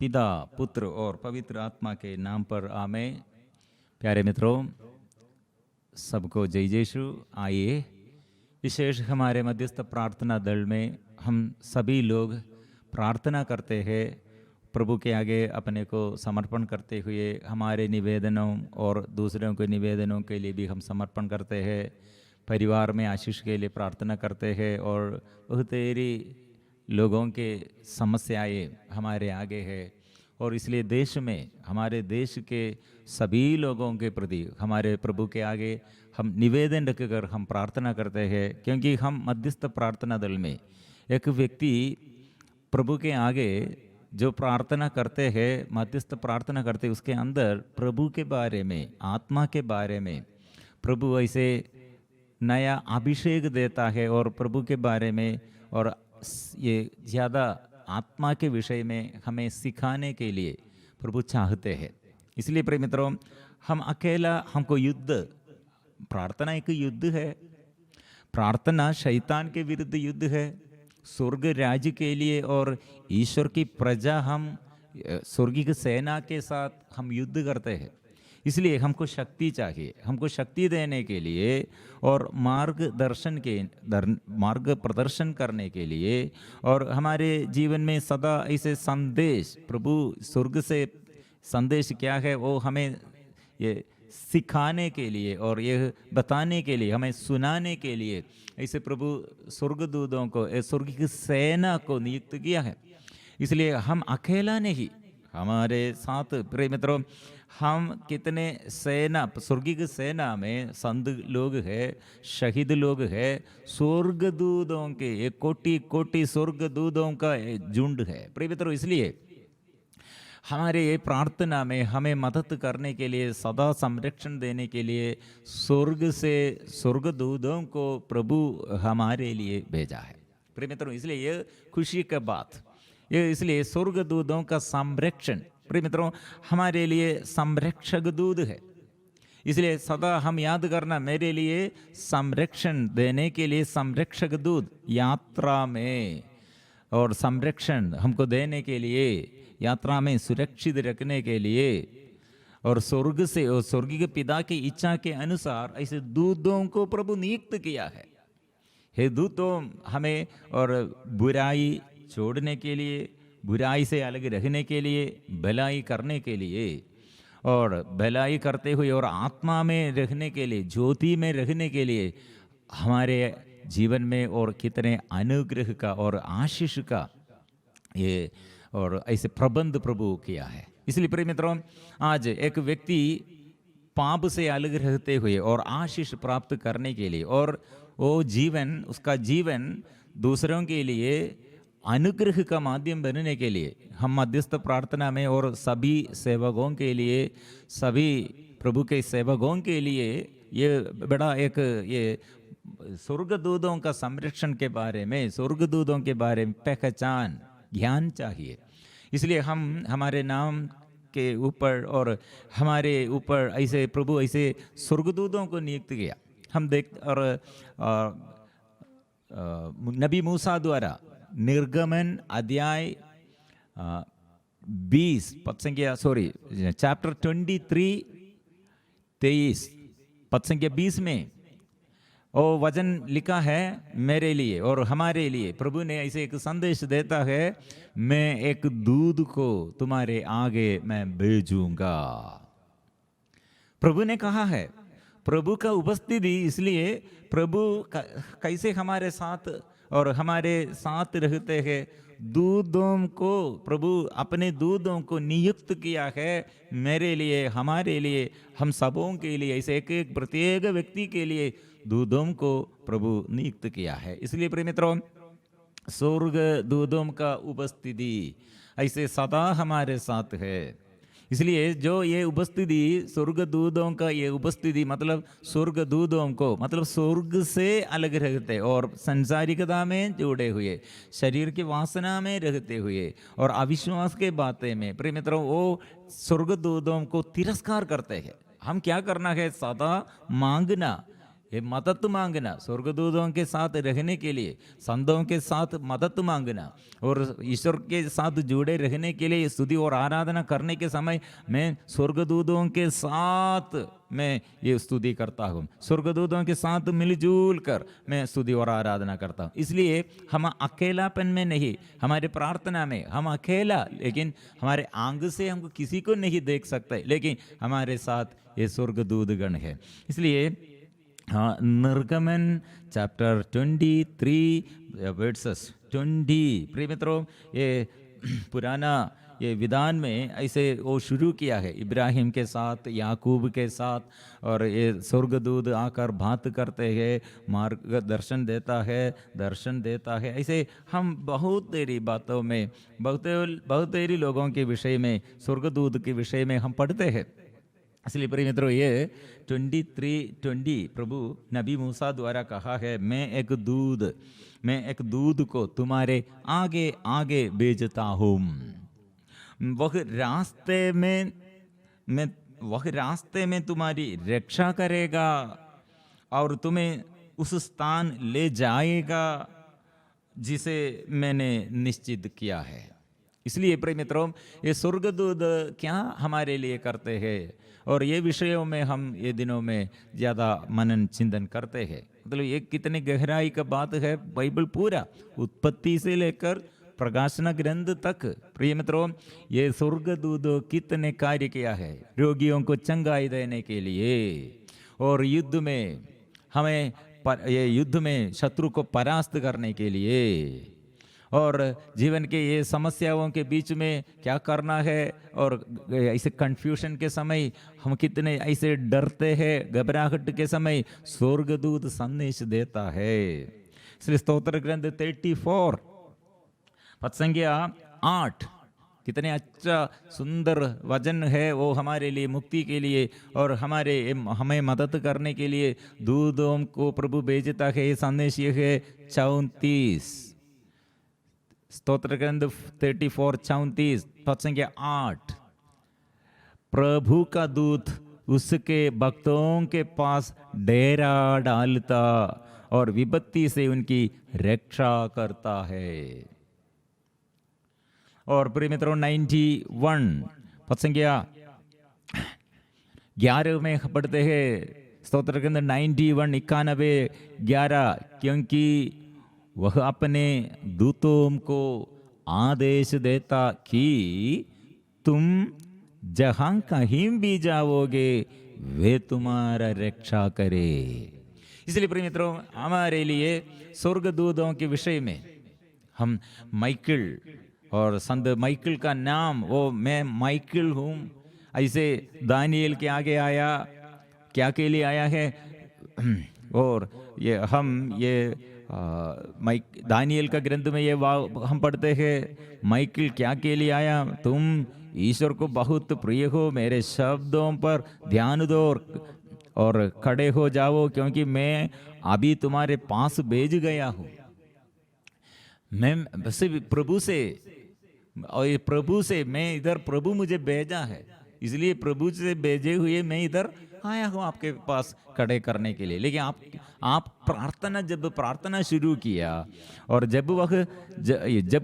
पिता, पुत्र और पवित्र आत्मा के नाम पर आमेन। प्यारे मित्रों, सबको जय यीशु। आइए, विशेष हमारे मध्यस्थ प्रार्थना दल में हम सभी लोग प्रार्थना करते हैं, प्रभु के आगे अपने को समर्पण करते हुए हमारे निवेदनों और दूसरों के निवेदनों के लिए भी हम समर्पण करते हैं। परिवार में आशीष के लिए प्रार्थना करते हैं और बहुतेरी लोगों के समस्याएं हमारे आगे है और इसलिए देश में हमारे देश के सभी लोगों के प्रति हमारे प्रभु के आगे हम निवेदन रखकर हम प्रार्थना करते हैं, क्योंकि हम मध्यस्थ प्रार्थना दल में एक व्यक्ति प्रभु के आगे जो प्रार्थना करते हैं, मध्यस्थ प्रार्थना करते हैं, उसके अंदर प्रभु के बारे में, आत्मा के बारे में प्रभु ऐसे नया अभिषेक देता है और प्रभु के बारे में और ये ज़्यादा आत्मा के विषय में हमें सिखाने के लिए प्रभु चाहते हैं। इसलिए प्रिय मित्रों, हम अकेला हमको युद्ध, प्रार्थना एक युद्ध है। प्रार्थना शैतान के विरुद्ध युद्ध है, स्वर्ग राज्य के लिए और ईश्वर की प्रजा, हम स्वर्गीय सेना के साथ हम युद्ध करते हैं। इसलिए हमको शक्ति चाहिए, हमको शक्ति देने के लिए और मार्ग प्रदर्शन करने के लिए और हमारे जीवन में सदा ऐसे संदेश, प्रभु स्वर्ग से संदेश क्या है वो हमें ये सिखाने के लिए और ये बताने के लिए, हमें सुनाने के लिए ऐसे प्रभु स्वर्गदूतों को, स्वर्गीय सेना को नियुक्त किया है। इसलिए हम अकेला नहीं, हमारे साथ प्रिय मित्रों हम कितने सेना, स्वर्गीय सेना में संत लोग हैं, शहीद लोग हैं, स्वर्गदूतों के एक कोटि कोटि स्वर्गदूतों का झुंड है प्रिय मित्रों। इसलिए हमारे ये प्रार्थना में हमें मदद करने के लिए, सदा संरक्षण देने के लिए स्वर्ग से स्वर्गदूतों को प्रभु हमारे लिए भेजा है प्रिय मित्रों। इसलिए ये खुशी का बात, ये इसलिए स्वर्गदूतों का संरक्षण प्रिय मित्रों हमारे लिए संरक्षक दूत है। इसलिए सदा हम याद करना, मेरे लिए संरक्षण देने के लिए संरक्षक दूत यात्रा में और संरक्षण हमको देने के लिए, यात्रा में सुरक्षित रखने के लिए और स्वर्ग से और स्वर्गीय पिता की इच्छा के अनुसार ऐसे दूतों को प्रभु नियुक्त किया है। हे दूतों, हमें और बुराई छोड़ने के लिए, बुराई से अलग रहने के लिए, भलाई करने के लिए और भलाई करते हुए और आत्मा में रहने के लिए, ज्योति में रहने के लिए हमारे जीवन में और कितने अनुग्रह का और आशीष का ये और ऐसे प्रबंध प्रभु किया है। इसलिए प्रिय मित्रों, आज एक व्यक्ति पाप से अलग रहते हुए और आशीष प्राप्त करने के लिए और वो जीवन, उसका जीवन दूसरों के लिए अनुग्रह का माध्यम बनने के लिए हम मध्यस्थ प्रार्थना में और सभी सेवकों के लिए, सभी प्रभु के सेवकों के लिए ये बड़ा एक ये स्वर्गदूतों का संरक्षण के बारे में, स्वर्गदूतों के बारे में पहचान, ज्ञान चाहिए। इसलिए हम हमारे नाम के ऊपर और हमारे ऊपर ऐसे प्रभु ऐसे स्वर्गदूतों को नियुक्त किया। हम देख और नबी मूसा द्वारा निर्गमन अध्याय 20 पद संख्या चैप्टर 23 पद संख्या 20 में वो वचन लिखा है, मेरे लिए और हमारे लिए प्रभु ने ऐसे एक संदेश देता है, मैं एक दूत को तुम्हारे आगे मैं भेजूंगा। प्रभु ने कहा है, प्रभु का उपस्थिति, इसलिए प्रभु कैसे हमारे साथ और हमारे साथ रहते हैं। दूतों को प्रभु अपने दूतों को नियुक्त किया है, मेरे लिए, हमारे लिए, हम सबों के लिए, ऐसे एक एक प्रत्येक व्यक्ति के लिए दूतों को प्रभु नियुक्त किया है। इसलिए प्रिय मित्रों, स्वर्ग दूतों का उपस्थिति ऐसे सदा हमारे साथ है। इसलिए जो ये उपस्थिति, स्वर्गदूतों का ये उपस्थिति मतलब स्वर्गदूतों को, मतलब स्वर्ग से अलग रहते और संसारिकता में जुड़े हुए, शरीर की वासना में रहते हुए और अविश्वास के बातें में प्रिय मित्रों वो स्वर्गदूतों को तिरस्कार करते हैं। हम क्या करना है, सदा मांगना, ये मदद मांगना, स्वर्गदूतों के साथ रहने के लिए, संतों के साथ मदद मांगना और ईश्वर के साथ जुड़े रहने के लिए स्तुति और आराधना करने के समय मैं स्वर्गदूतों के साथ मैं ये स्तुति करता हूँ, स्वर्गदूतों के साथ मिलजुल कर मैं स्तुति और आराधना करता हूँ। इसलिए हम अकेलापन में नहीं, हमारे प्रार्थना में हम अकेला, लेकिन हमारे आंग से हमको किसी को नहीं देख सकते, लेकिन हमारे साथ ये स्वर्गदूतगण है। इसलिए हाँ, निर्गमन चैप्टर 23 वर्सेस 20, प्रिय मित्रों, ये पुराना ये विधान में ऐसे वो शुरू किया है इब्राहिम के साथ, याकूब के साथ, और ये स्वर्गदूत आकर बात करते हैं, मार्गदर्शन देता है, दर्शन देता है। ऐसे हम बहुत देरी बातों में, बहुत देरी लोगों के विषय में, स्वर्गदूत के विषय में हम पढ़ते हैं। इसलिए प्रिय मित्रों, ये 23:20 प्रभु नबी मूसा द्वारा कहा है, मैं एक दूध को तुम्हारे आगे आगे भेजता हूँ, वह रास्ते में तुम्हारी रक्षा करेगा और तुम्हें उस स्थान ले जाएगा जिसे मैंने निश्चित किया है। इसलिए प्रिय मित्रों, ये स्वर्गदूत क्या हमारे लिए करते हैं, और ये विषयों में हम ये दिनों में ज़्यादा मनन चिंतन करते हैं। मतलब ये कितनी गहराई का बात है। बाइबल पूरा उत्पत्ति से लेकर प्रकाशन ग्रंथ तक, प्रिय मित्रों, ये स्वर्गदूत कितने कार्य किया है रोगियों को चंगाई देने के लिए, और युद्ध में शत्रु को परास्त करने के लिए, और जीवन के ये समस्याओं के बीच में क्या करना है, और ऐसे कंफ्यूजन के समय हम कितने ऐसे डरते हैं, घबराहट के समय स्वर्गदूत संदेश देता है। इसलिए स्तोत्र ग्रंथ 34 पद संख्या 8 कितने अच्छा सुंदर वचन है वो हमारे लिए, मुक्ति के लिए और हमें मदद करने के लिए दूतों को प्रभु भेजता है। ये संदेश ये है 34 स्तोत्र ग्रंथ 34:34 पद संख्या 8, प्रभु का दूत उसके भक्तों के पास डेरा डालता और विपत्ति से उनकी रक्षा करता है। और प्रिय मित्रों 91 पद संख्या 11 में पढ़ते हैं स्तोत्र ग्रंथ 91:11, क्योंकि वह अपने दूतों को आदेश देता कि तुम जहां कहीं भी जाओगे वे तुम्हारा रक्षा करे। इसलिए प्रिय मित्रों, हमारे लिए स्वर्गदूतों के विषय में हम माइकल और संत माइकल का नाम, वो मैं माइकल हूँ, ऐसे दानियल के आगे आया, क्या के लिए आया है, और ये दानियल का ग्रंथ में ये हम पढ़ते हैं, माइकल क्या के लिए आया, तुम ईश्वर को बहुत प्रिय हो, मेरे शब्दों पर ध्यान दो और खड़े हो जाओ, क्योंकि मैं अभी तुम्हारे पास भेज गया हूँ। मैं बस प्रभु से मैं इधर, प्रभु मुझे भेजा है, इसलिए प्रभु से भेजे हुए मैं इधर आया हूँ आपके पास खड़े करने के लिए। लेकिन आप जब प्रार्थना शुरू किया और जब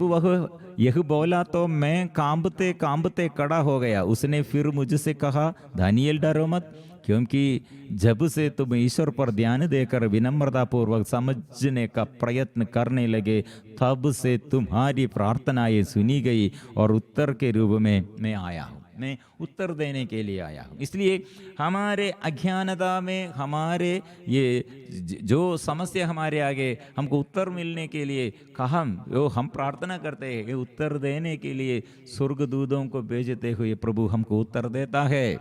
वह यह बोला तो मैं कांपते कांपते खड़ा हो गया। उसने फिर मुझसे कहा, दानियल डरो मत, क्योंकि जब से तुम ईश्वर पर ध्यान देकर विनम्रता पूर्वक समझने का प्रयत्न करने लगे, तब से तुम्हारी प्रार्थनाएं सुनी गई और उत्तर के रूप में मैं आया हूँ, मैं उत्तर देने के लिए आया हूँ। इसलिए हमारे अज्ञानता में, हमारे ये जो समस्या हमारे आगे, हमको उत्तर मिलने के लिए हम प्रार्थना करते हैं, ये उत्तर देने के लिए स्वर्गदूतों को भेजते हुए प्रभु हमको उत्तर देता है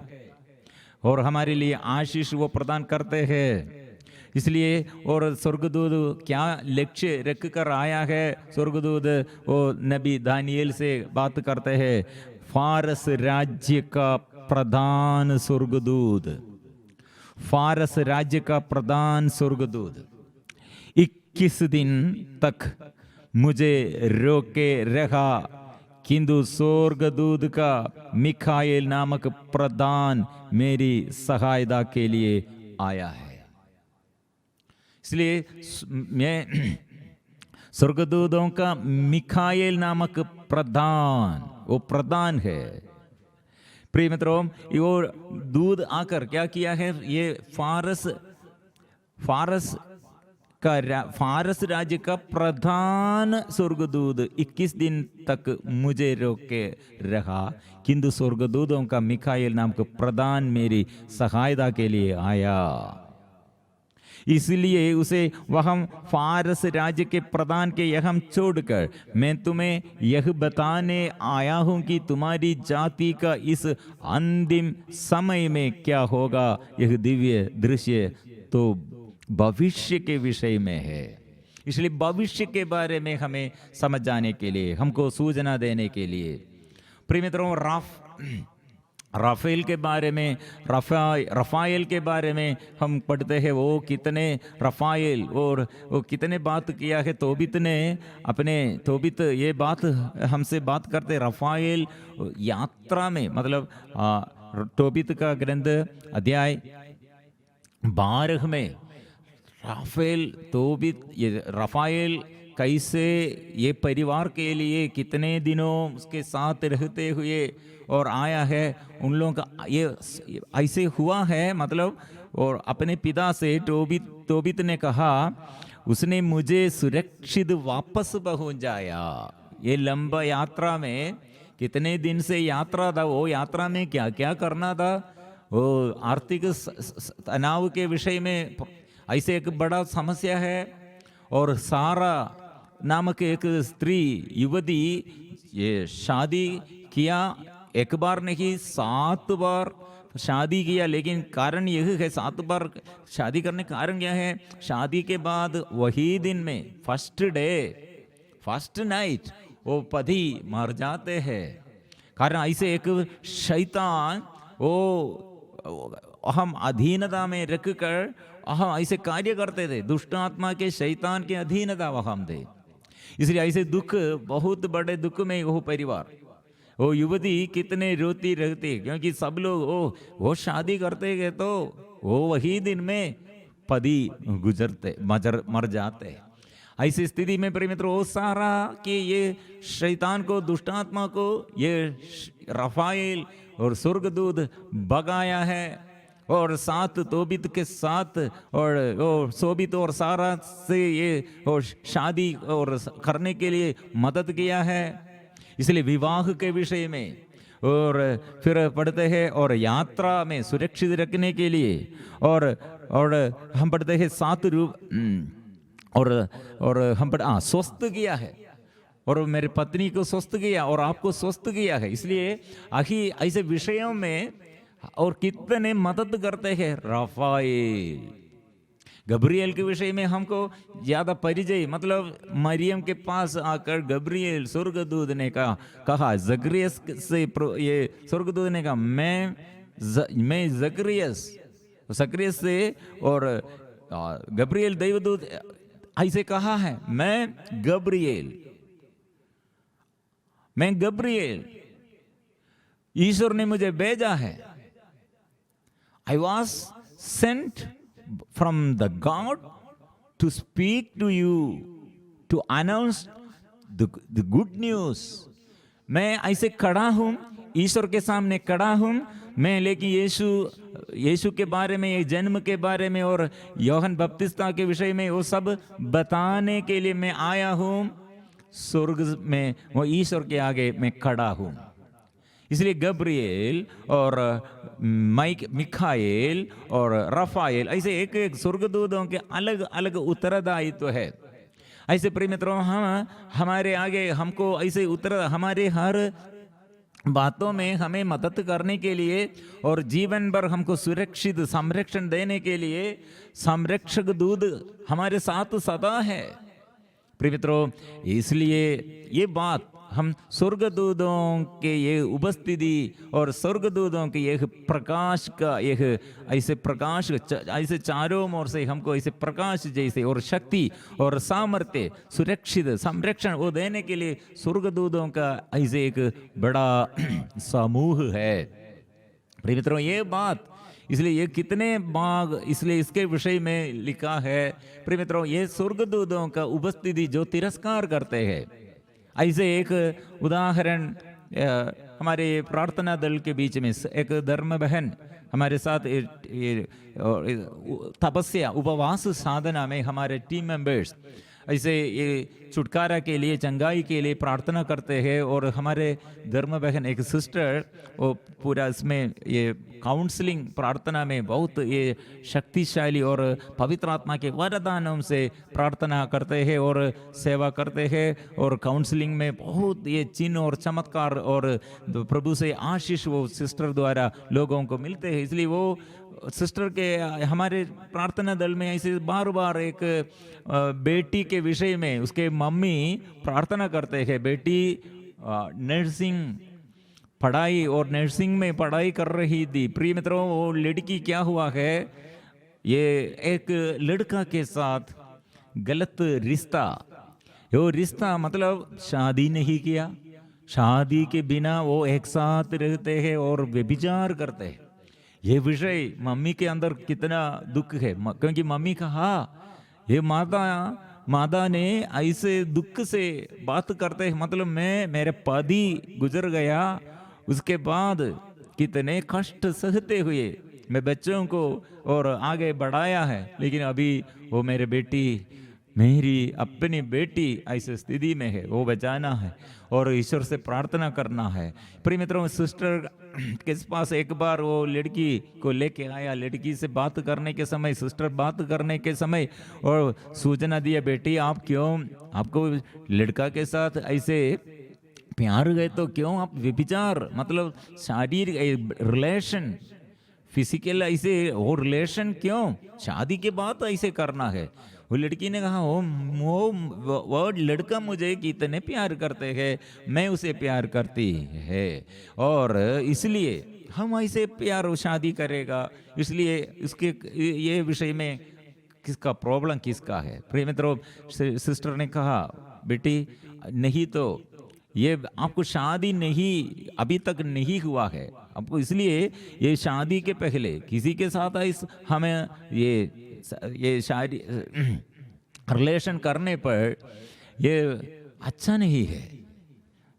और हमारे लिए आशीष वो प्रदान करते हैं। इसलिए और स्वर्गदूत क्या लक्ष्य रख कर आया है, स्वर्गदूत वो नबी दानियल से बात करते हैं, फारस राज्य का प्रधान स्वर्गदूत, फारस राज्य का प्रधान स्वर्गदूत 21 दिन तक मुझे रोके रहा, किंतु स्वर्गदूत का मिखाएल नामक प्रधान मेरी सहायता के लिए आया है। इसलिए मैं स्वर्गदूतों का मिखाएल नामक प्रधान, वो प्रधान है। प्रिय मित्रों, वो दूध आकर क्या किया है, ये फारस राज्य का प्रधान स्वर्गदूत 21 दिन तक मुझे रोके रहा, किंतु स्वर्गदूतों का मिखाएल नाम का प्रधान मेरी सहायता के लिए आया। इसलिए उसे वह फारस राज्य के प्रधान के यहाँ छोड़कर मैं तुम्हें यह बताने आया हूं कि तुम्हारी जाति का इस अंतिम समय में क्या होगा। यह दिव्य दृश्य तो भविष्य के विषय में है, इसलिए भविष्य के बारे में हमें समझ जाने के लिए, हमको सूचना देने के लिए, प्रिय मित्रों, राफेल के बारे में, रफाएल के बारे में हम पढ़ते हैं। वो कितने रफाएल और वो कितने बात किया है। तोबित ये बात हमसे बात करते, रफाएल यात्रा में, मतलब तोबित का ग्रंथ अध्याय 12 में राफेल तोबित ये रफाएल कैसे ये परिवार के लिए कितने दिनों उसके साथ रहते हुए और आया है, उन लोगों का ये ऐसे हुआ है, मतलब। और अपने पिता से तोबित ने कहा, उसने मुझे सुरक्षित वापस पहुंचाया। ये लंबा यात्रा में कितने दिन से यात्रा था, वो यात्रा में क्या क्या करना था, वो आर्थिक तनाव के विषय में ऐसे एक बड़ा समस्या है। और सारा नामक एक स्त्री युवती ये शादी किया, एक बार नहीं 7 बार शादी किया। लेकिन कारण यह है, 7 बार शादी करने का कारण क्या है, शादी के बाद वही दिन में फर्स्ट नाइट वो पति मर जाते हैं। कारण ऐसे एक शैतान वो हम अधीनता में रखकर हम ऐसे कार्य करते थे, दुष्ट आत्मा के शैतान के अधीनता वह हम थे। इसलिए ऐसे दुख, बहुत बड़े दुख में वो परिवार, वो युवती कितने रोती रहती, क्योंकि सब लोग वो शादी करते गए तो वो वही दिन में पति मर जाते। ऐसी स्थिति में प्रिय मित्रों, वो सारा कि ये शैतान को, दुष्ट आत्मा को ये रफाएल और स्वर्गदूत भगाया है, और साथ तोबित के साथ और सोबित और सारा से ये और शादी और करने के लिए मदद किया है। इसलिए विवाह के विषय में और फिर पढ़ते हैं, और यात्रा में सुरक्षित रखने के लिए और हम पढ़ते हैं 7 रूप, और हम स्वस्थ किया है, और मेरे पत्नी को स्वस्थ किया और आपको स्वस्थ किया है। इसलिए ऐसे विषयों में और कितने मदद करते हैं रफाएल। गब्रिएल के विषय में हमको ज्यादा परिचय, मतलब मरियम के पास आकर गब्रिएल स्वर्गदूत ने कहा जकरियस से, ये स्वर्गदूत ने कहा मैं जकरियस से, और गब्रिएल देवदूत ऐसे कहा है, मैं गब्रिएल, ईश्वर ने मुझे भेजा है। I was sent from the God to speak to you, to announce the good news. मैं ऐसे खड़ा हूँ, ईश्वर के सामने खड़ा हूँ मैं, लेकिन यीशु के बारे में, ये जन्म के बारे में और यूहन्ना बपतिस्मा के विषय में वो सब बताने के लिए मैं आया हूँ। स्वर्ग में वो ईश्वर के आगे मैं खड़ा हूँ। इसलिए गब्रिएल और मिखाएल और रफाएल, ऐसे एक एक स्वर्गदूतों के अलग अलग उत्तरदायित्व है। ऐसे प्रिय मित्रों, हम हमारे आगे हमको ऐसे हमारे हर बातों में हमें मदद करने के लिए और जीवन भर हमको सुरक्षित संरक्षण देने के लिए संरक्षक दूत हमारे साथ सदा है। प्रिय मित्रों, इसलिए ये बात हम स्वर्गदूतों के ये उपस्थिति और स्वर्गदूतों के ये प्रकाश का, ये ऐसे प्रकाश ऐसे चारों ओर से हमको ऐसे प्रकाश जैसे और शक्ति और सामर्थ्य, सुरक्षित संरक्षण वो देने के लिए स्वर्गदूतों का ऐसे एक बड़ा समूह है। प्रिय मित्रों, ये बात इसलिए ये कितने बाग, इसलिए इसके विषय में लिखा है। प्रिय मित्रों, ये स्वर्गदूतों का उपस्थिति जो तिरस्कार करते हैं। ऐसे एक उदाहरण हमारे प्रार्थना दल के बीच में एक धर्म बहन हमारे साथ तपस्या उपवास साधना में हमारे टीम मेंबर्स ऐसे ये छुटकारा के लिए, चंगाई के लिए प्रार्थना करते हैं। और हमारे धर्म बहन एक सिस्टर वो पूरा इसमें ये काउंसलिंग प्रार्थना में बहुत ये शक्तिशाली और पवित्र आत्मा के वरदानों से प्रार्थना करते हैं और सेवा करते हैं। और काउंसलिंग में बहुत ये चिन्ह और चमत्कार और प्रभु से आशीष वो सिस्टर द्वारा लोगों को मिलते हैं। इसलिए वो सिस्टर के हमारे प्रार्थना दल में ऐसे बार बार एक बेटी के विषय में उसके मम्मी प्रार्थना करते हैं। बेटी नर्सिंग पढ़ाई और नर्सिंग में पढ़ाई कर रही थी। प्रिय मित्रों, वो लड़की क्या हुआ है, ये एक लड़का के साथ गलत रिश्ता, वो रिश्ता मतलब शादी नहीं किया, शादी के बिना वो एक साथ रहते हैं और व्यभिचार करते हैं। ये विषय मम्मी के अंदर कितना दुख है, क्योंकि मम्मी कहा ये माता ने ऐसे दुख से बात करते हैं, मतलब मेरे पति गुजर गया, उसके बाद कितने कष्ट सहते हुए मैं बच्चों को और आगे बढ़ाया है, लेकिन अभी वो मेरी अपनी बेटी ऐसी स्थिति में है, वो बचाना है और ईश्वर से प्रार्थना करना है। प्रिय मित्रों, सिस्टर के पास एक बार वो लड़की को लेके आया। लड़की से बात करने के समय, सिस्टर बात करने के समय और सूचना दिया, बेटी आप क्यों, आपको लड़का के साथ ऐसे प्यार गए तो क्यों आप व्यभिचार, मतलब शारीरिक रिलेशन, फिजिकल ऐसे वो रिलेशन क्यों, शादी के बाद ऐसे करना है। वो लड़की ने कहा वो लड़का मुझे कितने प्यार करते हैं, मैं उसे प्यार करती है और इसलिए हम ऐसे प्यार शादी करेगा, इसलिए इसके ये विषय में किसका प्रॉब्लम किसका है। प्रिय मित्रों, सिस्टर ने कहा बेटी नहीं तो ये आपको शादी नहीं अभी तक नहीं हुआ है आपको, इसलिए ये शादी के पहले किसी के साथ हमें ये शादी रिलेशन करने पर ये अच्छा नहीं है।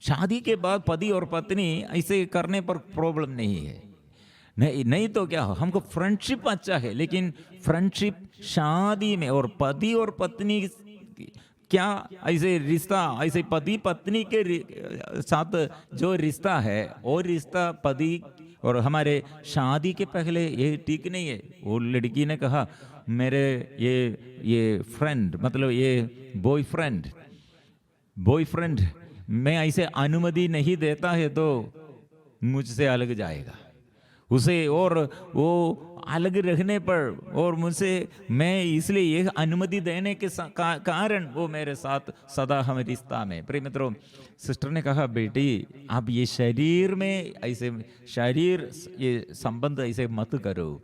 शादी के बाद पति और पत्नी ऐसे करने पर प्रॉब्लम नहीं है, नहीं तो क्या हो, हमको फ्रेंडशिप अच्छा है, लेकिन फ्रेंडशिप शादी में और पति और पत्नी क्या ऐसे रिश्ता, ऐसे पति पत्नी के साथ जो रिश्ता है वो रिश्ता पति और हमारे शादी के पहले ये ठीक नहीं है। वो लड़की ने कहा मेरे ये फ्रेंड, मतलब ये बॉयफ्रेंड मैं ऐसे अनुमति नहीं देता है तो मुझसे अलग जाएगा उसे, और वो अलग रहने पर और मुझसे मैं इसलिए ये अनुमति देने के कारण वो मेरे साथ सदा हम रिश्ता में। प्रिय मित्रों, सिस्टर ने कहा बेटी आप ये शरीर में ऐसे शरीर ये संबंध ऐसे मत करो।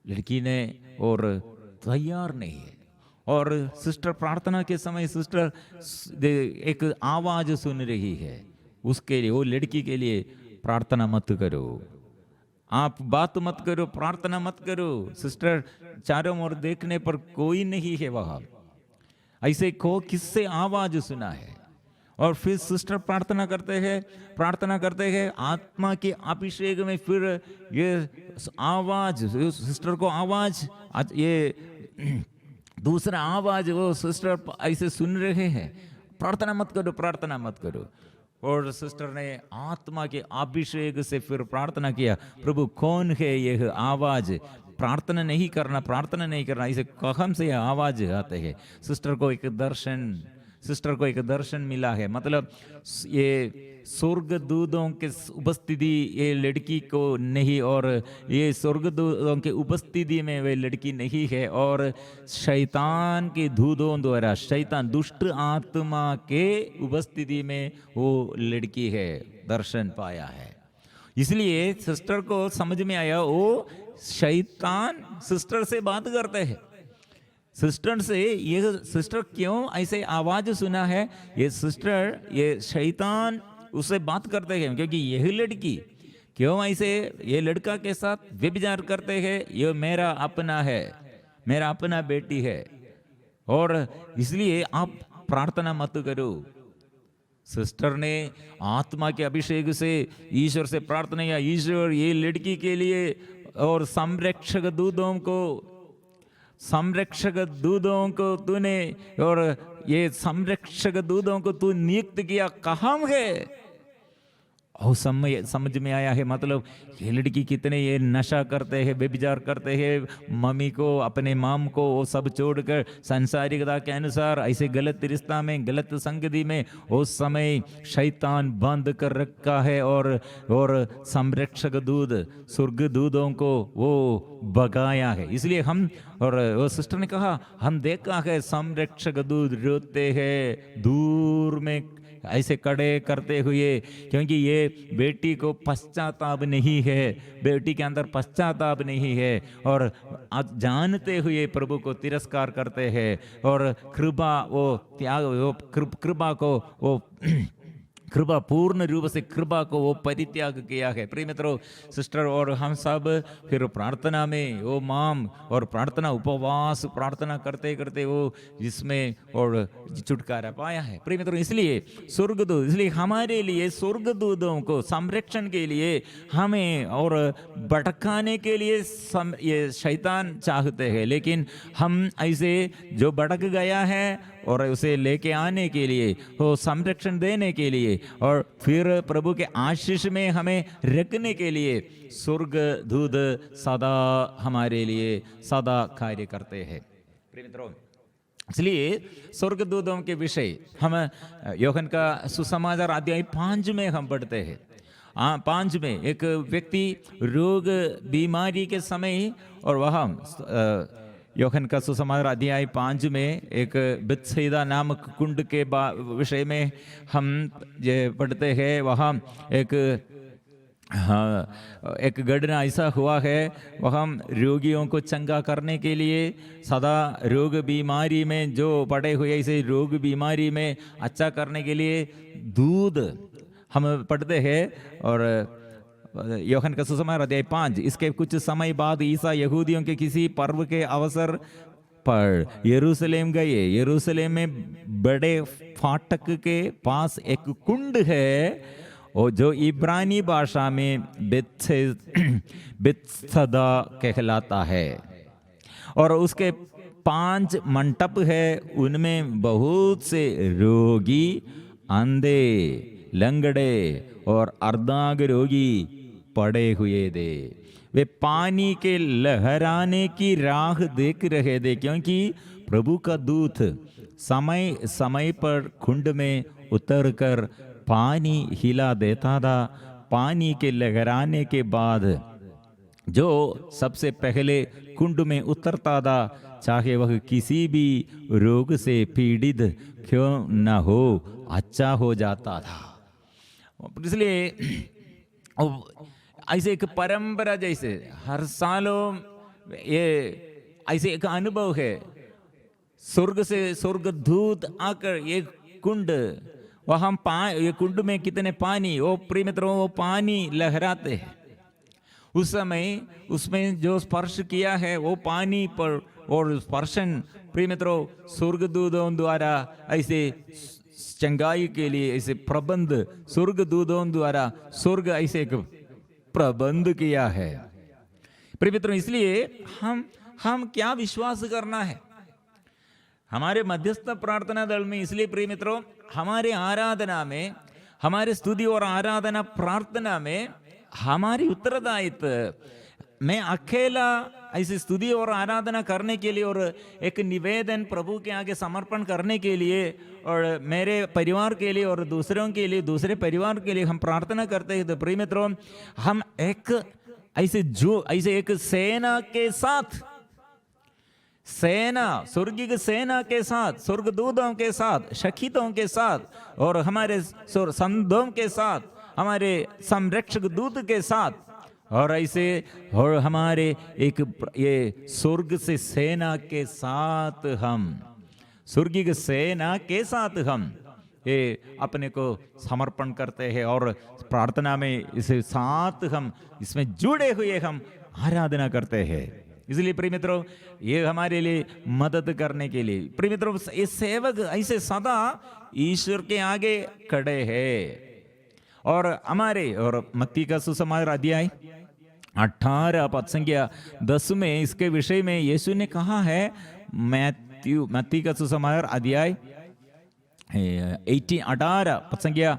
लड़की ने और तैयार नहीं है। और सिस्टर प्रार्थना के समय सिस्टर एक आवाज सुन रही है, उसके लिए, वो लड़की के लिए प्रार्थना मत करो, आप बात मत करो, प्रार्थना मत करो। सिस्टर चारों ओर देखने पर कोई नहीं है वहां, ऐसे को किससे आवाज सुना है। और फिर सिस्टर प्रार्थना करते हैं आत्मा के अभिषेक में, फिर ये आवाज सिस्टर को आवाज, ये दूसरा आवाज वो सिस्टर ऐसे सुन रहे हैं, प्रार्थना मत करो। और सिस्टर ने आत्मा के अभिषेक से फिर प्रार्थना किया, प्रभु कौन है यह आवाज, प्रार्थना नहीं करना, इसे कहाँ से आवाज आते हैं। सिस्टर को एक दर्शन मिला है, मतलब ये स्वर्गदूतों के उपस्थिति ये लड़की को नहीं, और ये स्वर्गदूतों के उपस्थिति में वे लड़की नहीं है, और शैतान के दूतों द्वारा, शैतान दुष्ट आत्मा के उपस्थिति में वो लड़की है, दर्शन पाया है। इसलिए सिस्टर को समझ में आया वो शैतान सिस्टर से बात करते हैं। सिस्टर से ये सिस्टर क्यों ऐसे आवाज सुना है, ये सिस्टर ये शैतान उससे बात करते हैं, क्योंकि यही लड़की क्यों ऐसे ये लड़का के साथ व्यभिचार करते हैं? ये मेरा अपना है, मेरा अपना बेटी है, और इसलिए आप प्रार्थना मत करो। सिस्टर ने आत्मा के अभिषेक से ईश्वर से प्रार्थना किया, ईश्वर ये लड़की के लिए और संरक्षक दूतों को तूने, और ये संरक्षक दूतों को तू नियुक्त किया, कहाँ है? और समझ में आया है, मतलब ये लड़की कितने ये नशा करते हैं, व्यभिचार करते हैं, मम्मी को, अपने माम को वो सब छोड़कर संसारिकता के अनुसार ऐसे गलत रिश्ता में, गलत संगति में उस समय शैतान बंद कर रखा है, और संरक्षक दूत स्वर्ग दूतों को वो भगाया है। इसलिए हम, और वो सिस्टर ने कहा, हम देखा है संरक्षक दूत रोते हैं दूर में ऐसे खड़े करते हुए, क्योंकि ये बेटी को पश्चाताप नहीं है, बेटी के अंदर पश्चाताप नहीं है, और जानते हुए प्रभु को तिरस्कार करते हैं, और कृपा वो त्याग, वो कृपा को वो कृपा, पूर्ण रूप से कृपा को वो परित्याग किया है। प्रिय मित्रों, सिस्टर और हम सब फिर प्रार्थना में वो माम, और प्रार्थना उपवास प्रार्थना करते करते वो जिसमें और छुटकारा पाया है। प्रिय मित्रों, इसलिए स्वर्गदूत, इसलिए हमारे लिए स्वर्गदूतों को संरक्षण के लिए हमें और भटकाने के लिए ये शैतान चाहते हैं, लेकिन हम ऐसे जो भटक गया है और उसे लेके आने के लिए, वो संरक्षण देने के लिए, और फिर प्रभु के आशीष में हमें रखने के लिए स्वर्गदूत सदा हमारे लिए सदा कार्य करते हैं। प्रिय मित्रों, इसलिए स्वर्गदूतों के विषय हम यूहन्ना का सुसमाचार अध्याय 5 में हम पढ़ते हैं। 5 में एक व्यक्ति रोग बीमारी के समय, और वह यूहन्ना का सुसमाचार अध्याय 5 में एक बेथसेदा नामक कुंड के विषय में हम ये पढ़ते हैं। वहाँ एक घटना ऐसा हुआ है, वहाँ रोगियों को चंगा करने के लिए, सदा रोग बीमारी में जो पड़े हुए, इसे रोग बीमारी में अच्छा करने के लिए दूध हम पढ़ते हैं। और यूहन्ना का सुसमाचार अध्याय 5, इसके कुछ समय बाद ईसा यहूदियों के किसी पर्व के अवसर पर यरूशलेम गए। यरूशलेम में बड़े फाटक के पास एक कुंड है, और जो इब्रानी भाषा में बेथसदा कहलाता है, और उसके 5 मंडप है, उनमें बहुत से रोगी, अंधे, लंगड़े और अर्धांग रोगी पड़े हुए थे। वे पानी के लहराने की राह देख रहे थे, क्योंकि प्रभु का दूत समय समय पर कुंड में उतरकर पानी हिला देता था। पानी के लहराने के बाद जो सबसे पहले कुंड में उतरता था, चाहे वह किसी भी रोग से पीड़ित क्यों न हो, अच्छा हो जाता था। इसलिए ऐसे एक परंपरा, जैसे हर सालों ये ऐसे एक अनुभव है, स्वर्ग से स्वर्गदूत आकर ये कुंड, वहाँ ये कुंड में कितने पानी, वो प्रिय मित्रों वो पानी लहराते हैं। उस समय उसमें जो स्पर्श किया है वो पानी पर, और स्पर्शन प्रिय मित्रों स्वर्गदूतों द्वारा ऐसे चंगाई के लिए ऐसे प्रबंध, स्वर्गदूतों द्वारा स्वर्ग ऐसे एक प्रबंध किया है। प्रिय मित्रों, इसलिए हम क्या विश्वास करना है हमारे मध्यस्थ प्रार्थना दल में। इसलिए प्रिय मित्रों, हमारे आराधना में, हमारे स्तुति और आराधना प्रार्थना में हमारी उत्तरदायित्व, मैं अकेला ऐसी स्तुति और आराधना करने के लिए और एक निवेदन प्रभु के आगे समर्पण करने के लिए, और मेरे परिवार के लिए और दूसरों के लिए, दूसरे परिवार के लिए हम प्रार्थना करते हैं। तो प्रिय मित्रों, हम एक ऐसे एक सेना के साथ, सेना, स्वर्गीय सेना के साथ, स्वर्गदूतों के साथ, शकीतों के साथ, और हमारे संतों के साथ, हमारे संरक्षक दूत के साथ, और ऐसे और हमारे एक ये स्वर्ग से सेना के साथ, हम स्वर्गीय सेना के साथ हम ये अपने को समर्पण करते हैं और प्रार्थना में इसे साथ हम इसमें जुड़े हुए हम आराधना करते हैं। इसलिए प्रिय मित्रों, ये हमारे लिए मदद करने के लिए, प्रिय मित्रों, ये सेवक ऐसे सदा ईश्वर के आगे खड़े हैं। और हमारे और मत्ती का सुसमाचार अध्याय 18 पद संख्या 10 में इसके विषय में यीशु ने कहा है, मत्ती का सुसमाचार अध्याय 18 पद संख्या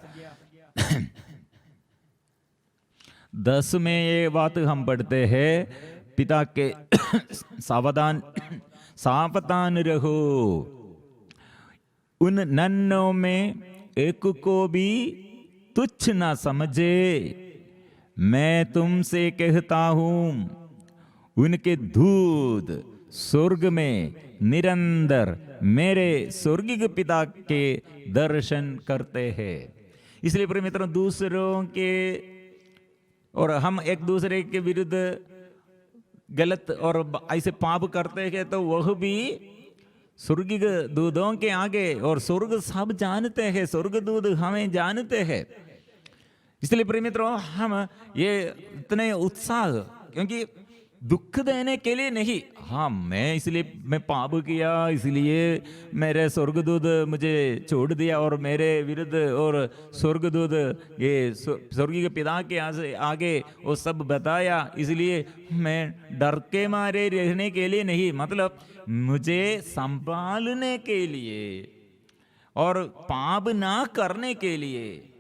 10 में ये बात हम पढ़ते हैं, पिता के सावधान रहो, उन नन्हों में एक को भी तुच्छ ना समझे, मैं तुमसे कहता हूं उनके दूत स्वर्ग में निरंतर मेरे स्वर्गीय पिता के दर्शन करते हैं। इसलिए प्रिय मित्रों, दूसरों के और हम एक दूसरे के विरुद्ध गलत और ऐसे पाप करते हैं तो वह भी स्वर्गीय दूतों के आगे, और स्वर्ग सब जानते हैं, स्वर्ग दूत हमें जानते हैं। इसलिए प्रिय मित्रों, हम ये इतने उत्साह, क्योंकि दुख देने के लिए नहीं, हाँ मैं पाप किया इसलिए मेरे स्वर्गदूत मुझे छोड़ दिया और मेरे विरुद्ध और स्वर्गदूत ये स्वर्गीय पिता के आगे वो सब बताया, इसलिए मैं डर के मारे रहने के लिए नहीं, मतलब मुझे संभालने के लिए और पाप ना करने के लिए।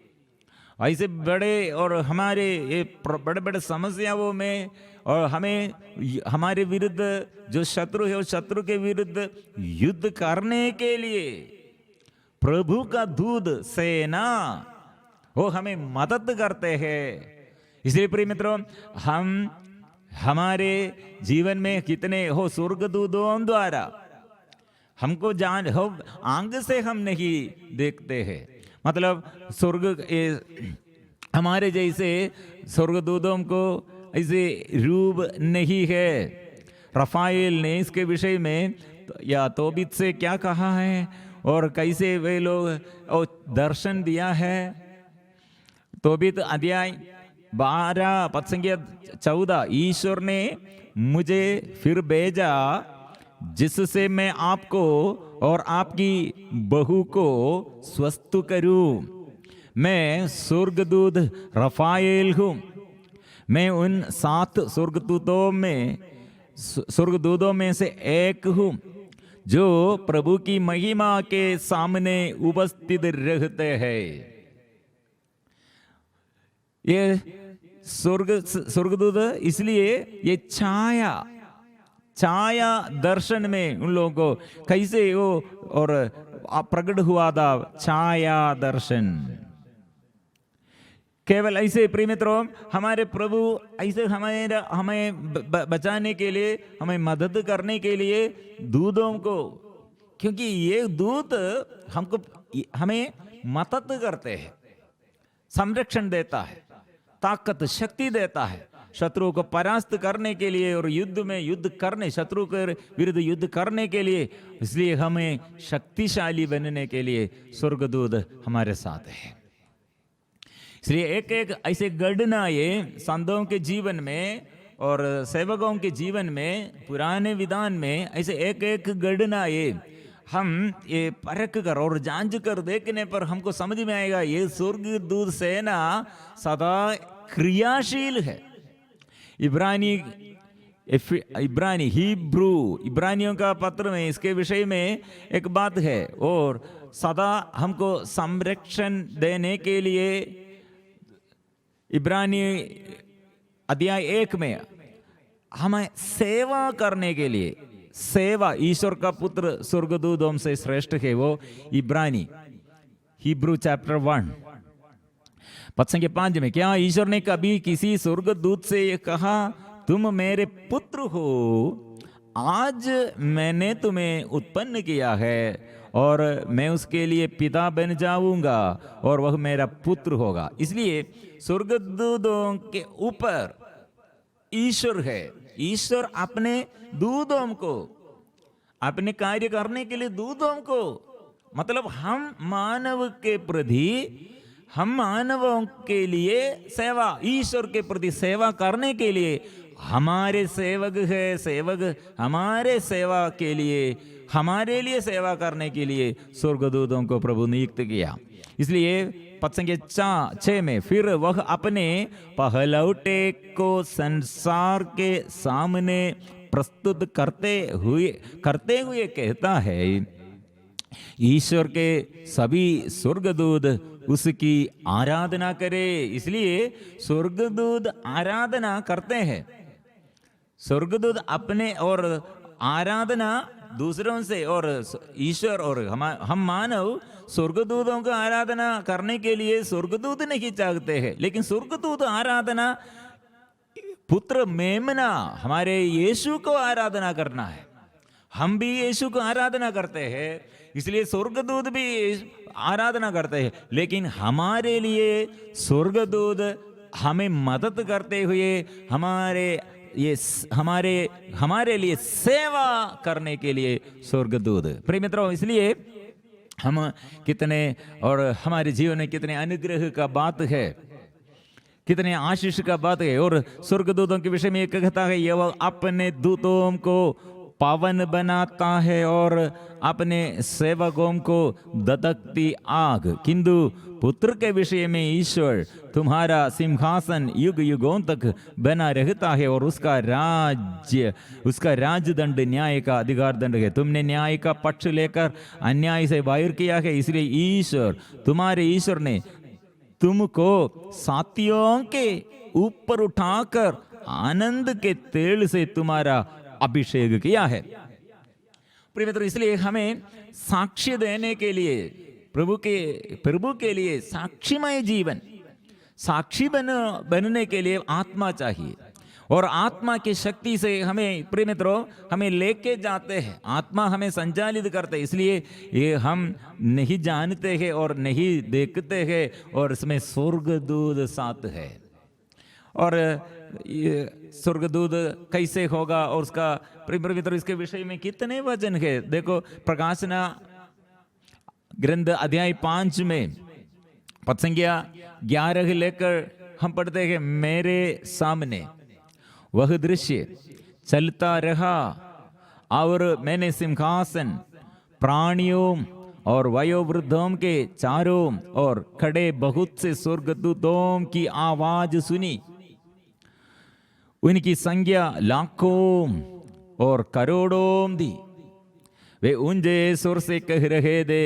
ऐसे बड़े और हमारे ये बड़े बड़े समस्याओं में और हमें हमारे विरुद्ध जो शत्रु है, उस शत्रु के विरुद्ध युद्ध करने के लिए प्रभु का दूत सेना वो हमें मदद करते हैं। इसलिए प्रिय मित्रों, हम हमारे जीवन में कितने हो स्वर्गदूतों द्वारा हमको जान हो, आंख से हम नहीं देखते हैं, मतलब स्वर्ग हमारे जैसे स्वर्गदूतों को ऐसे रूप नहीं है। रफाएल ने इसके विषय में या तोबित से क्या कहा है और कैसे वे लोग दर्शन दिया है। तोबित अध्याय 12 पद संख्या 14, ईश्वर ने मुझे फिर भेजा जिससे मैं आपको और आपकी बहू को स्वस्थ करूं। मैं स्वर्गदूत रफाएल हूं, मैं उन 7 स्वर्गदूतों में से एक हूं जो प्रभु की महिमा के सामने उपस्थित रहते हैं। ये स्वर्गदूत इसलिए ये छाया दर्शन में उन लोगों को कैसे वो और प्रकट हुआ था, छाया दर्शन। केवल ऐसे प्रिय मित्रों, हमारे प्रभु ऐसे हमें बचाने के लिए, हमें मदद करने के लिए दूतों को, क्योंकि ये दूत हमको हमें मदद करते हैं, संरक्षण देता है, ताकत शक्ति देता है शत्रु को परास्त करने के लिए और युद्ध करने, शत्रु के विरुद्ध युद्ध करने के लिए। इसलिए हमें शक्तिशाली बनने के लिए स्वर्गदूत हमारे साथ है। इसलिए एक एक ऐसे घटनाएं संतों के जीवन में और सेवकों के जीवन में, पुराने विधान में ऐसे एक एक घटनाएं हम ये परख कर और जांच कर देखने पर हमको समझ में आएगा, ये स्वर्गदूत सेना सदा क्रियाशील है। इब्रानियों का पत्र में इसके विषय में एक बात है, और सदा हमको संरक्षण देने के लिए इब्रानी अध्याय 1 में हमें सेवा करने के लिए, सेवा ईश्वर का पुत्र स्वर्गदूतों से श्रेष्ठ है, वो इब्रानी हिब्रू चैप्टर 1 पद संख्या 5 में, क्या ईश्वर ने कभी किसी स्वर्गदूत से ये कहा तुम मेरे पुत्र हो, आज मैंने तुम्हें उत्पन्न किया है और मैं उसके लिए पिता बन जाऊंगा और वह मेरा पुत्र होगा। इसलिए स्वर्गदूतों के ऊपर ईश्वर है। ईश्वर अपने दूतों को, अपने कार्य करने के लिए दूतों को मतलब हम मानव के प्रति, हम मानवों के लिए सेवा, ईश्वर के प्रति सेवा करने के लिए हमारे सेवक है, सेवक हमारे सेवा के लिए, हमारे लिए सेवा करने के लिए स्वर्गदूतों को प्रभु नियुक्त किया। इसलिए पद संख्या 6 में, फिर वह अपने पहलौटे को संसार के सामने प्रस्तुत करते हुए कहता है, ईश्वर के सभी स्वर्गदूत उसकी आराधना करे। इसलिए स्वर्गदूत आराधना करते हैं, स्वर्गदूत अपने और आराधना दूसरों से, और ईश्वर और हम मानव स्वर्गदूतों को आराधना करने के लिए स्वर्गदूत नहीं चाहते हैं, लेकिन स्वर्गदूत आराधना पुत्र मेमना हमारे यीशु को आराधना करना है। हम भी यीशु को आराधना करते हैं, इसलिए स्वर्गदूत भी आराधना करते हैं, लेकिन हमारे लिए स्वर्गदूत हमें मदद करते हुए हमारे लिए सेवा करने के लिए स्वर्गदूत। प्रिय मित्रों, इसलिए हम कितने, और हमारे जीवन में कितने अनुग्रह का बात है, कितने आशीष का बात है। और स्वर्गदूतों के विषय में कहता है, यह अपने दूतों को पावन बनाता है और अपने सेवकों को ददकती आग। किंतु पुत्र के विषय में ईश्वर तुम्हारा सिंहासन युग युगों तक बना रहता है और उसका राजदंड न्याय का अधिकार दंड है। तुमने न्याय का पक्ष लेकर अन्याय से बाहर किया है, इसलिए तुम्हारे ईश्वर ने तुमको साथियों के ऊपर उठाकर आनंद के तेल से तुम्हारा अभिषेक किया है। प्रिय मित्रों, इसलिए हमें साक्ष्य देने के लिए, प्रभु के लिए साक्षीमय जीवन, साक्षी बनने के लिए आत्मा चाहिए, और आत्मा की शक्ति से हमें, प्रिय मित्रों, हमें लेके जाते हैं, आत्मा हमें संचालित करते हैं। इसलिए ये हम नहीं जानते हैं और नहीं देखते हैं, और इसमें स्वर्गदूत साथ है। और ये स्वर्गदूत कैसे होगा, और उसका, प्रिय मित्रों, इसके विषय में कितने वचन है। देखो, प्रकाशना ग्रंथ अध्याय 5 में पद संख्या 11 लेकर हम पढ़ते हैं, मेरे सामने वह दृश्य चलता रहा और मैंने सिंहासन, प्राणियों और वयोवृद्धों के चारों और खड़े बहुत से स्वर्गदूतों की आवाज सुनी। उनकी संख्या लाखों और करोड़ों थी। वे ऊंचे सुर से कह रहे थे,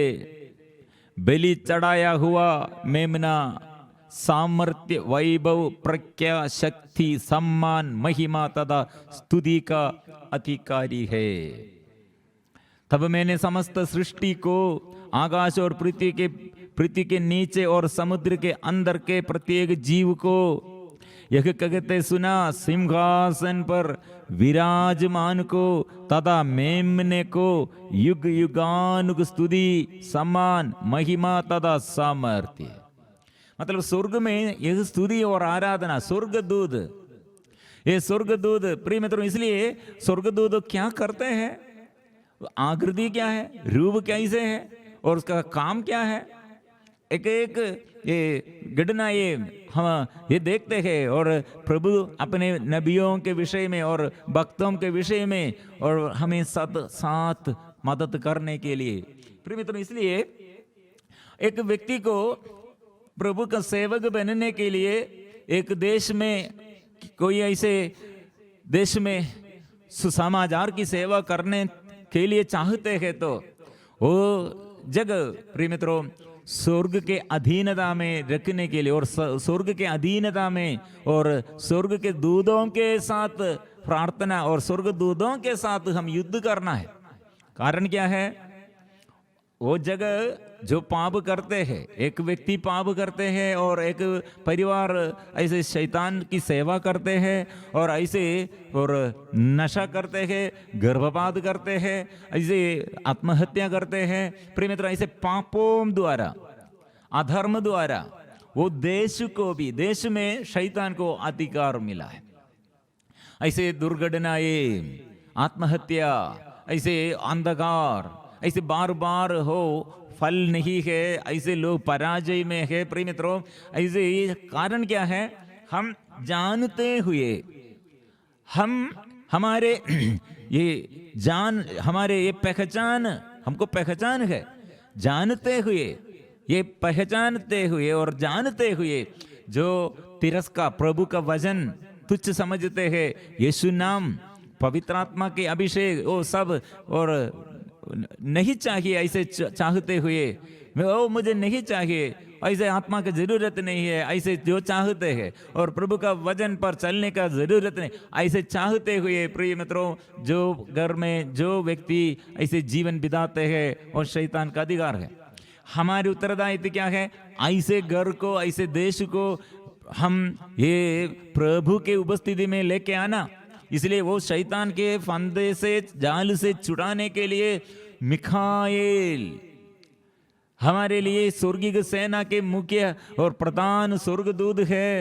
बलि चढ़ाया हुआ मेमना सामर्थ्य, वैभव, प्रज्ञा, शक्ति, सम्मान, महिमा तथा स्तुति का अधिकारी है। तब मैंने समस्त सृष्टि को, आकाश और पृथ्वी के नीचे और समुद्र के अंदर के प्रत्येक जीव को यह कहते सुना, सिंहासन पर विराजमान को तथा मेमने को युग युगानुग स्तुति, सम्मान, महिमा तथा सामर्थ्य। मतलब स्वर्ग में यह स्तुति और आराधना, स्वर्गदूत, ये स्वर्गदूत, प्रिय मित्रों, इसलिए स्वर्गदूत क्या करते हैं, आकृति क्या है, रूप कैसे है, और उसका काम क्या है, एक ये घटना हम ये देखते हैं। और प्रभु अपने नबियों के विषय में और भक्तों के विषय में, और हमें साथ मदद करने के लिए, प्रिय मित्रों, इसलिए एक व्यक्ति को प्रभु का सेवक बनने के लिए, एक देश में, कोई ऐसे देश में सुसमाचार की सेवा करने के लिए चाहते हैं, तो वो जगह, प्रिय मित्रों, स्वर्ग के अधीनता में रखने के लिए, और स्वर्ग के अधीनता में और स्वर्ग के दूतों के साथ प्रार्थना और स्वर्ग दूतों के साथ हम युद्ध करना है। कारण क्या है, वो जगह जो पाप करते हैं, एक व्यक्ति पाप करते हैं और एक परिवार ऐसे शैतान की सेवा करते हैं और ऐसे और नशा करते हैं, गर्भपात करते हैं, ऐसे आत्महत्या करते हैं। प्रिय मित्रों, ऐसे पापों द्वारा, अधर्म द्वारा वो देश को भी, देश में शैतान को अधिकार मिला है। ऐसे दुर्घटनाएं, आत्महत्या, ऐसे अंधकार, ऐसे बार बार हो, फल नहीं है, ऐसे लोग पराजय में है। प्रिय मित्रों, ऐसे कारण क्या है? हम जानते हुए, हम हमारे हमारे ये पहचान, हमको पहचान है, जानते हुए, ये पहचानते हुए और जानते हुए जो तिरस्कार, प्रभु का वचन तुच्छ समझते हैं, यीशु नाम, पवित्र आत्मा के अभिषेक, वो सब और नहीं चाहिए ऐसे चाहते हुए, वो मुझे नहीं चाहिए, ऐसे आत्मा की जरूरत नहीं है, ऐसे जो चाहते हैं, और प्रभु का वचन पर चलने का जरूरत नहीं, ऐसे चाहते हुए प्रिय मित्रों, जो घर में जो व्यक्ति ऐसे जीवन बिताते हैं और शैतान का अधिकार है। हमारी उत्तरदायित्व क्या है? ऐसे घर को, ऐसे देश को हम ये प्रभु के उपस्थिति में लेके आना। इसलिए वो शैतान के फंदे से, जाल से छुड़ाने के लिए मिखाएल हमारे लिए स्वर्गीय सेना के मुख्य और प्रधान स्वर्गदूत है।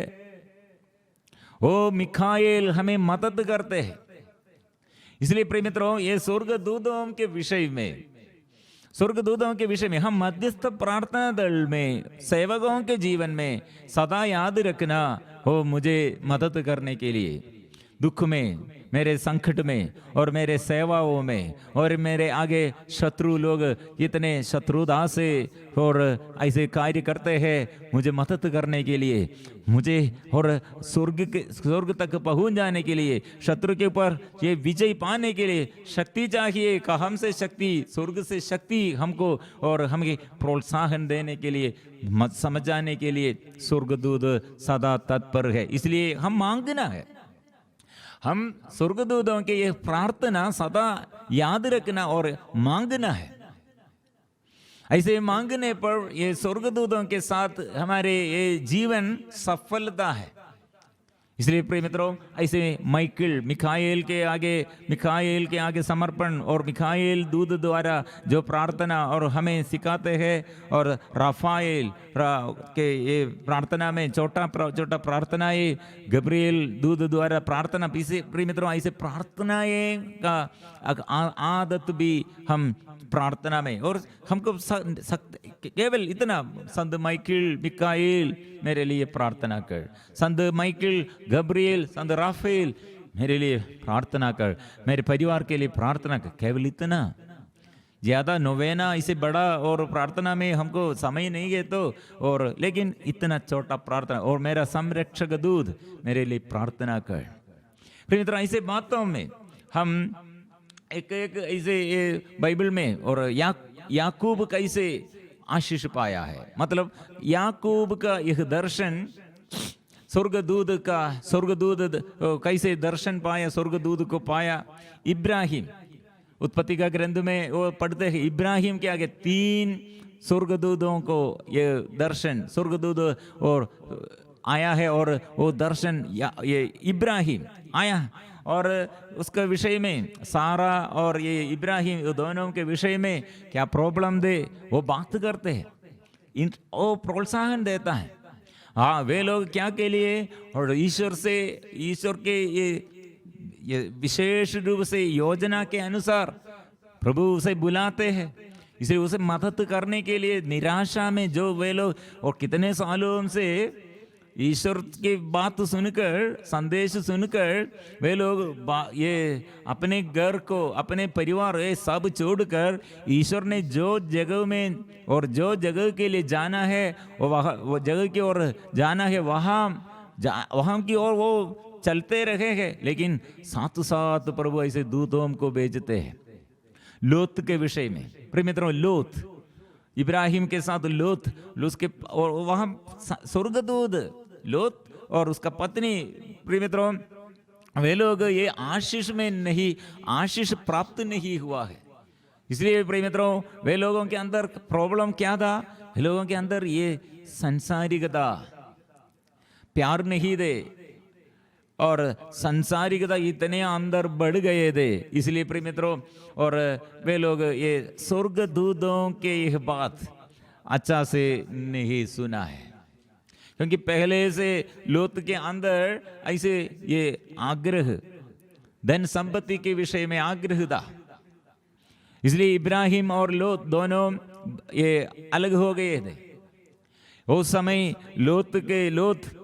वो मिखाएल हमें मदद करते हैं। इसलिए प्रिय मित्रों, ये स्वर्गदूतों के विषय में, स्वर्गदूतों के विषय में हम मध्यस्थ प्रार्थना दल में, सेवकों के जीवन में सदा याद रखना, हो मुझे मदद करने के लिए, दुख में, मेरे संकट में और मेरे सेवाओं में, और मेरे आगे शत्रु लोग इतने शत्रुता से और ऐसे कार्य करते हैं, मुझे मदद करने के लिए, मुझे और स्वर्ग तक पहुंच जाने के लिए, शत्रु के ऊपर ये विजय पाने के लिए शक्ति चाहिए। हम से शक्ति, स्वर्ग से शक्ति हमको, और हमें प्रोत्साहन देने के लिए, मत समझाने के लिए स्वर्गदूत सदा तत्पर है। इसलिए हम मांगना है, हम स्वर्गदूतों के ये प्रार्थना सदा याद रखना और मांगना है। ऐसे मांगने पर ये स्वर्गदूतों के साथ हमारे ये जीवन सफलता है। इसलिए प्रिय मित्रों, ऐसे मिखाएल के आगे समर्पण, और मिखाएल दूत द्वारा जो प्रार्थना और हमें सिखाते हैं, और राफाएल के ये प्रार्थना में छोटा प्रार्थना, ये गब्रिएल दूत द्वारा प्रार्थना, इसे प्रिय मित्रों ऐसे प्रार्थनाएं का आदत भी हम प्रार्थना में, और हमको केवल इतना, संत मिखाएल मेरे लिए प्रार्थना कर, संत माइकल, गब्रिएल, संत राफेल मेरे लिए प्रार्थना कर, मेरे परिवार के लिए प्रार्थना कर। केवल इतना, ज्यादा नोवेना इसे बड़ा और प्रार्थना में हमको समय नहीं है तो, और लेकिन इतना छोटा प्रार्थना, और मेरा संरक्षक दूत मेरे लिए प्रार्थना कर। फिर मित्रों, ऐसे बातों में हम एक ऐसे बाइबल में, और याकूब कैसे आशीष पाया है, मतलब याकूब का यह दर्शन, स्वर्गदूत कैसे दर्शन पाया, स्वर्गदूत को पाया। इब्राहिम, उत्पत्ति का ग्रंथ में वो पढ़ते हैं, इब्राहिम के आगे 3 स्वर्गदूतों को ये दर्शन, स्वर्गदूत और आया है, और वो दर्शन ये इब्राहिम आया, और उसके विषय में सारा और ये इब्राहिम दोनों के विषय में क्या प्रॉब्लम दे वो बात करते हैं, वो प्रोत्साहन देता है। हाँ, वे लोग क्या के लिए, और ईश्वर के ये विशेष रूप से योजना के अनुसार प्रभु उसे बुलाते हैं, इसलिए उसे मदद करने के लिए निराशा में जो वे लोग, और कितने सालों से ईश्वर की बात सुनकर, संदेश सुनकर वे लोग ये अपने घर को, अपने परिवार ये सब छोड़कर, ईश्वर ने जो जगह में और जो जगह के लिए जाना है, वो जगह की ओर जाना है, वहाँ की ओर वो चलते रहे हैं। लेकिन साथ साथ प्रभु ऐसे दूतों को भेजते हैं। लोत के विषय में प्रिय मित्रों, लोत, इब्राहिम के साथ लोत, उसके और वहाँ स्वर्गदूत लोत और उसका पत्नी, प्रिय मित्रों, वे लोग ये आशीष में नहीं, आशीष प्राप्त नहीं हुआ है। इसलिए प्रिय मित्रों, वे लोगों के अंदर प्रॉब्लम क्या था? वे लोगों के अंदर ये संसारिकता, प्यार नहीं दे, और संसारिकता इतने अंदर बढ़ गए थे। इसलिए प्रिय मित्रों, और वे लोग ये स्वर्गदूतों के यह बात अच्छा से नहीं सुना है, क्योंकि पहले से लोत के अंदर ऐसे ये आग्रह, धन संपत्ति के विषय में आग्रह था। इसलिए इब्राहिम और लोत दोनों ये अलग हो गए थे। उस समय लोत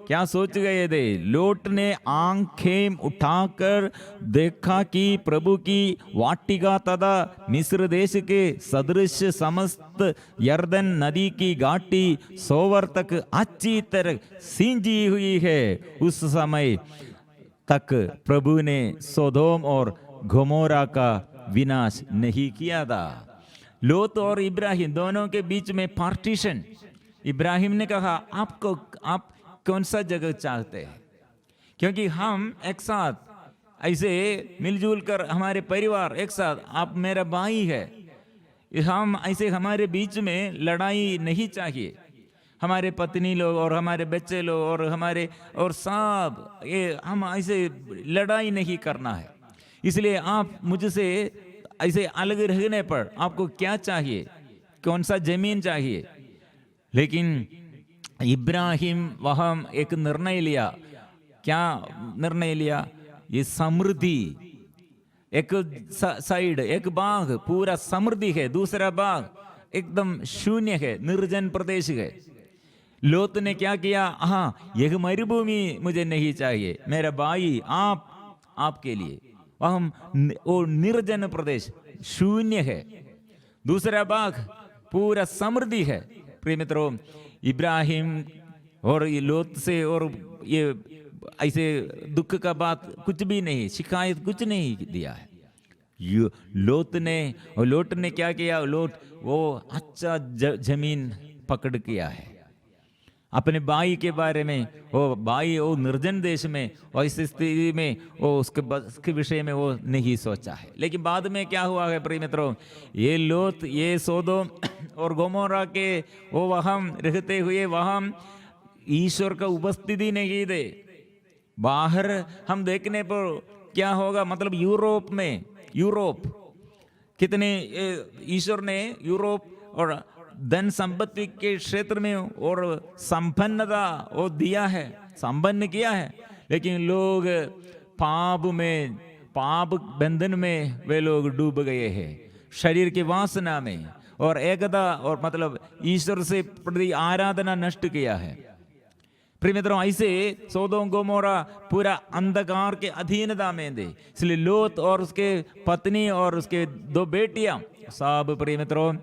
क्या सोच गए थे? लोट ने आंखें उठाकर देखा कि प्रभु की वाटिका तथा मिस्र देश के सदृश समस्त यर्दन नदी की घाटी सोवर तक अच्छी तरह सींची हुई है। उस समय तक प्रभु ने सोदोम और गोमोरा का विनाश नहीं किया था। लोत और इब्राहिम दोनों के बीच में पार्टीशन। इब्राहिम ने कहा आप कौन सा जगह चाहते हैं, क्योंकि हम एक साथ ऐसे मिलजुल कर हमारे परिवार एक साथ, आप मेरा भाई है, हम ऐसे हमारे बीच में लड़ाई नहीं चाहिए। हमारे पत्नी लोग और हमारे बच्चे लोग और हमारे और सब ये हम ऐसे लड़ाई नहीं करना है। इसलिए आप मुझसे ऐसे अलग रहने पर आपको क्या चाहिए, कौन सा जमीन चाहिए? लेकिन इब्राहिम वहां एक निर्णय लिया। क्या निर्णय लिया? ये समृद्धि, एक साइड एक बाग पूरा समृद्धि है, दूसरा बाग एकदम शून्य है, निर्जन प्रदेश है। लोत ने क्या किया? हाँ, यह मरुभूमि मुझे नहीं चाहिए, मेरा भाई आपके लिए वहां वो निर्जन प्रदेश शून्य है, दूसरा बाग पूरा समृद्धि है। प्रिय मित्रों, इब्राहिम और ये लोत से और ये ऐसे दुख का बात कुछ भी नहीं, शिकायत कुछ नहीं दिया है। लोत ने क्या किया? लोट वो अच्छा जमीन पकड़ किया है अपने भाई के बारे में। वो भाई वो निर्जन देश में और इस स्थिति में वो उसके विषय में वो नहीं सोचा है। लेकिन बाद में क्या हुआ है प्रिय मित्रों? ये लोत, ये सोदोम और गोमोरा के वो वहां रहते हुए वहां ईश्वर का उपस्थिति नहीं दे। बाहर हम देखने पर क्या होगा, मतलब यूरोप कितने ईश्वर ने यूरोप और धन संपत्ति के क्षेत्र में और संपन्नता वो दिया है, संपन्न किया है। लेकिन लोग पाप बंधन में वे लोग डूब गए हैं, शरीर की वासना में और एकता और मतलब ईश्वर से प्रति आराधना नष्ट किया है। प्रिय मित्रों, ऐसे सोदोम गोमोरा पूरा अंधकार के अधीनता में थे। इसलिए लोत और उसके पत्नी और उसके 2 बेटियां सब, प्रिय मित्रों,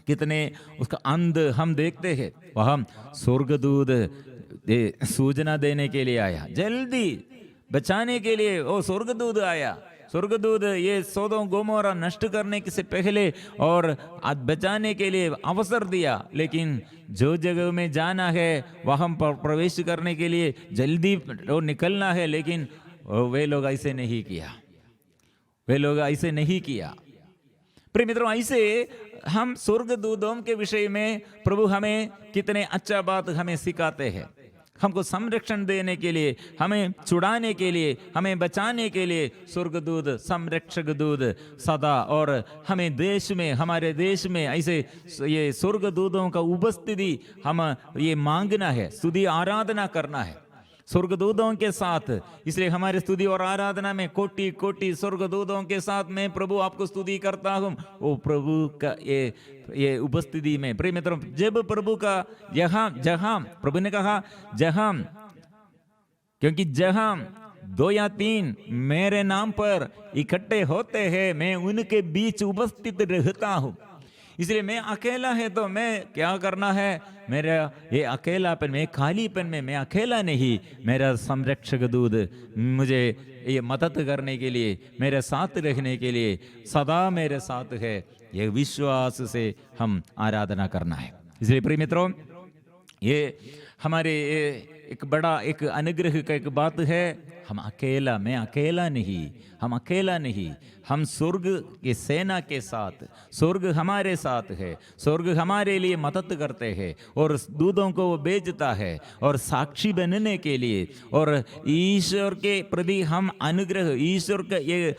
कितने उसका अंध हम देखते हैं। वह स्वर्गदूत सूचना देने के लिए आया, जल्दी बचाने के लिए वो स्वर्गदूत आया। स्वर्गदूत ये सोदोम गोमोरा नष्ट करने से पहले और बचाने के लिए अवसर दिया। लेकिन जो जगह में जाना है वहां पर प्रवेश करने के लिए जल्दी वो निकलना है, लेकिन वे लोग ऐसे नहीं किया। प्रिय मित्रों, ऐसे हम स्वर्गदूतों के विषय में प्रभु हमें कितने अच्छा बात हमें सिखाते हैं। हमको संरक्षण देने के लिए, हमें छुड़ाने के लिए, हमें बचाने के लिए स्वर्गदूत, संरक्षक दूत सदा, और हमें देश में, हमारे देश में ऐसे ये स्वर्गदूतों का उपस्थिति हम ये मांगना है, स्तुति आराधना करना है स्वर्गदूतों के साथ। इसलिए हमारे स्तुति और आराधना में कोटि कोटि स्वर्गदूतों के साथ मैं प्रभु आपको स्तुति करता हूँ। वो प्रभु का ये उपस्थिति में, प्रिय मित्रों, जब प्रभु का जहां प्रभु ने कहा जहां, क्योंकि जहां 2 या 3 मेरे नाम पर इकट्ठे होते हैं मैं उनके बीच उपस्थित रहता हूँ। इसलिए मैं अकेला है तो मैं क्या करना है, मेरा ये अकेलापन में, खालीपन में मैं अकेला नहीं, मेरा संरक्षक दूत मुझे ये मदद करने के लिए, मेरे साथ रहने के लिए सदा मेरे साथ है। ये विश्वास से हम आराधना करना है। इसलिए प्रिय मित्रों, ये हमारे एक बड़ा एक अनुग्रह का एक बात है, मैं अकेला नहीं, हम स्वर्ग की सेना के साथ, स्वर्ग हमारे साथ है, स्वर्ग हमारे लिए मदद करते हैं और दूतों को वो भेजता है और साक्षी बनने के लिए, और ईश्वर के प्रति हम अनुग्रह, ईश्वर का ये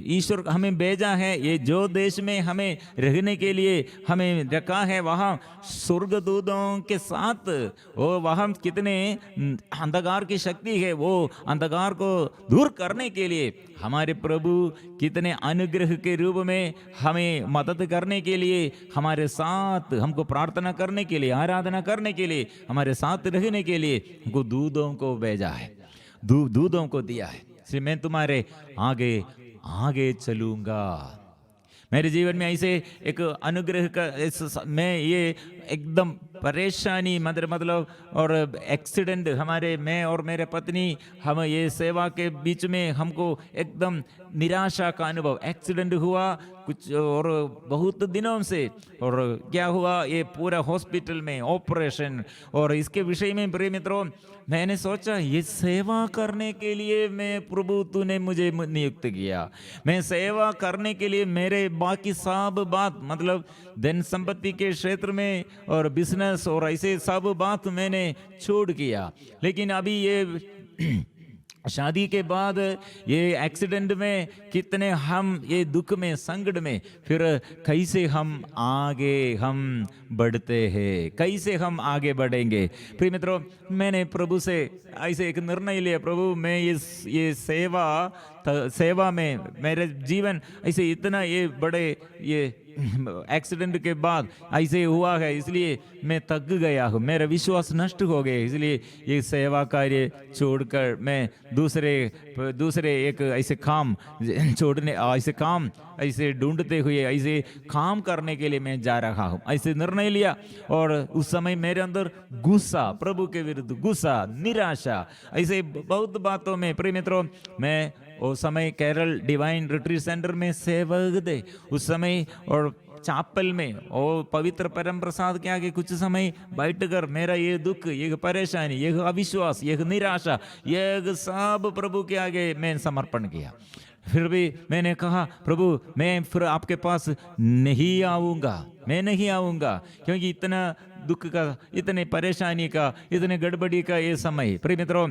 ईश्वर हमें भेजा है, ये जो देश में हमें रहने के लिए हमें रखा है वहाँ स्वर्गदूतों के साथ, वो वहाँ कितने अंधकार की शक्ति है, वो अंधकार अंधकार को दूर करने के लिए हमारे प्रभु कितने अनुग्रह के रूप में हमें मदद करने के लिए, हमारे साथ हमको प्रार्थना करने के लिए, आराधना करने के लिए, हमारे साथ रहने के लिए हमको दूतों को भेजा है, दूतों को दिया है। इसलिए मैं तुम्हारे आगे आगे चलूंगा। मेरे जीवन में ऐसे एक अनुग्रह का मैं ये एकदम परेशानी मतलब और एक्सीडेंट, हमारे मैं और मेरे पत्नी हम ये सेवा के बीच में हमको एकदम निराशा का अनुभव, एक्सीडेंट हुआ कुछ और बहुत दिनों से, और क्या हुआ ये पूरा हॉस्पिटल में ऑपरेशन, और इसके विषय में प्रिय मित्रों मैंने सोचा ये सेवा करने के लिए मैं प्रभु तूने मुझे नियुक्त किया, मैं सेवा करने के लिए मेरे बाकी सब बात मतलब धन संपत्ति के क्षेत्र में और बिजनेस और ऐसे सब बात मैंने छोड़ किया, लेकिन अभी ये शादी के बाद ये एक्सीडेंट में कितने हम ये दुख में संकट में, फिर कैसे हम आगे हम बढ़ते हैं, कैसे हम आगे बढ़ेंगे। प्रिय मित्रों मैंने प्रभु से ऐसे एक निर्णय लिया, प्रभु मैं ये सेवा में मेरे जीवन ऐसे इतना ये बड़े ये एक्सीडेंट के बाद ऐसे हुआ है, इसलिए मैं थक गया हूँ, मेरा विश्वास नष्ट हो गया, इसलिए ये सेवा कार्य छोड़कर मैं दूसरे एक ऐसे काम छोड़ने, ऐसे काम ऐसे ढूंढते हुए ऐसे काम करने के लिए मैं जा रहा हूँ, ऐसे निर्णय लिया। और उस समय मेरे अंदर गुस्सा, प्रभु के विरुद्ध गुस्सा, निराशा, ऐसे बहुत बातों में प्रिय मित्रों मैं उस समय केरल डिवाइन रिट्रीट सेंटर में सेवक दे उस समय, और चापल में और पवित्र परम प्रसाद के आगे कुछ समय बैठकर मेरा ये दुख, ये परेशानी, ये अविश्वास, ये निराशा, ये सब प्रभु के आगे मैं समर्पण किया। फिर भी मैंने कहा प्रभु मैं फिर आपके पास नहीं आऊँगा, मैं नहीं आऊँगा, क्योंकि इतना दुख का, इतने परेशानी का, इतने गड़बड़ी का ये समय। प्रिय मित्रों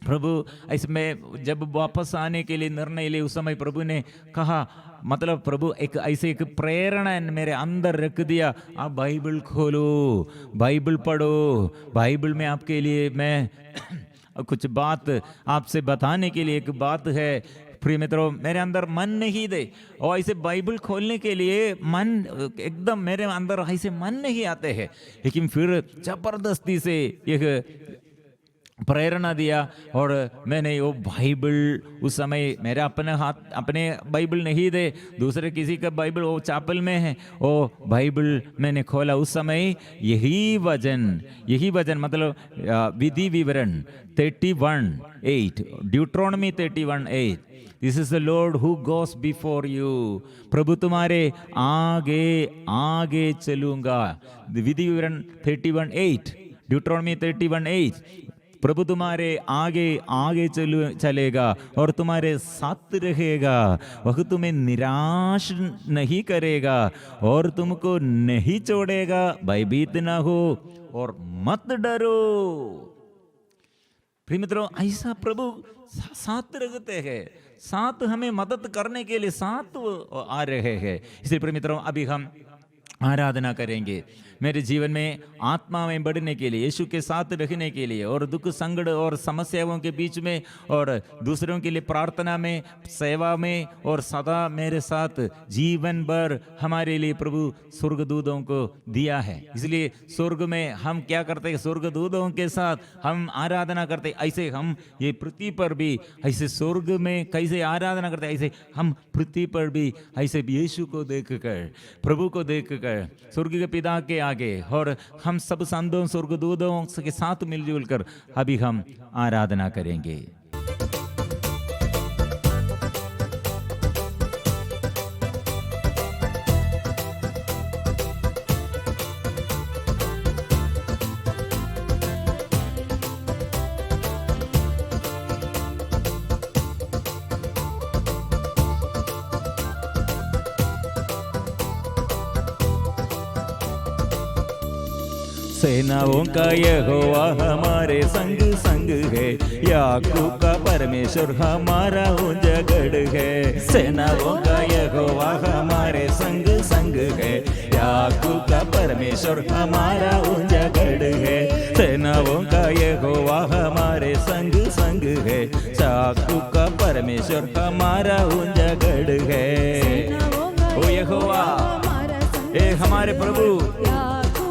प्रभु ऐसे में जब वापस आने के लिए निर्णय ले, उस समय प्रभु ने कहा, मतलब प्रभु एक ऐसे एक प्रेरणा मेरे अंदर रख दिया, आप बाइबल खोलो, बाइबल पढ़ो, बाइबल में आपके लिए मैं कुछ बात आपसे बताने के लिए एक बात है। प्रिय मित्रों मेरे अंदर मन नहीं दे, और ऐसे बाइबल खोलने के लिए मन एकदम मेरे अंदर ऐसे मन नहीं आते हैं, लेकिन फिर जबरदस्ती से एक प्रेरणा दिया, और मैंने वो बाइबल उस समय मेरे अपने बाइबल नहीं दे, दूसरे किसी का बाइबल वो चापल में है, वो बाइबल मैंने खोला। उस समय यही वचन मतलब विधि विवरण 31:8, Deuteronomy 31:8, this is the Lord who goes before you, प्रभु तुम्हारे आगे आगे चलूंगा। विधि विवरण 31:8, ड्यूट्रोनॉमी 31:8, प्रभु तुम्हारे आगे आगे चलेगा और तुम्हारे साथ रहेगा, वह तुम्हें निराश नहीं करेगा और तुमको नहीं छोड़ेगा, भयभीत ना हो और मत डरो। प्रिय मित्रों ऐसा प्रभु साथ रहते हैं, साथ हमें मदद करने के लिए साथ आ रहे हैं। इसलिए प्रिय मित्रों अभी हम आराधना करेंगे, मेरे जीवन में आत्मा में बढ़ने के लिए, यीशु के साथ रहने के लिए, और दुख संकट और समस्याओं के बीच में और दूसरों के लिए प्रार्थना में, सेवा में, और सदा मेरे साथ जीवन भर हमारे लिए प्रभु स्वर्गदूतों को दिया है। इसलिए स्वर्ग में हम क्या करते हैं, स्वर्गदूतों के साथ हम आराधना करते, ऐसे हम ये पृथ्वी पर भी ऐसे स्वर्ग में कैसे आराधना करते, ऐसे हम पृथ्वी पर भी ऐसे यीशु को देखकर, प्रभु को देखकर स्वर्ग के पिता के आगे, और हम सब संतों स्वर्गदूतों के साथ मिलजुल कर अभी हम आराधना करेंगे। सेनाओं का यहोवा हमारे संग संग है, याकूब का परमेश्वर हमारा जगड़ है। सेनाओं का यहोवा हमारे संग संग है, याकूब का परमेश्वर हमारा ऊंचा गढ़ है, सेनाओं का यहोवा हमारे संग संग है। याकूब का परमेश्वर हमारा ऊंचा गढ़ है। ओ यहोवा, ए हमारे प्रभु,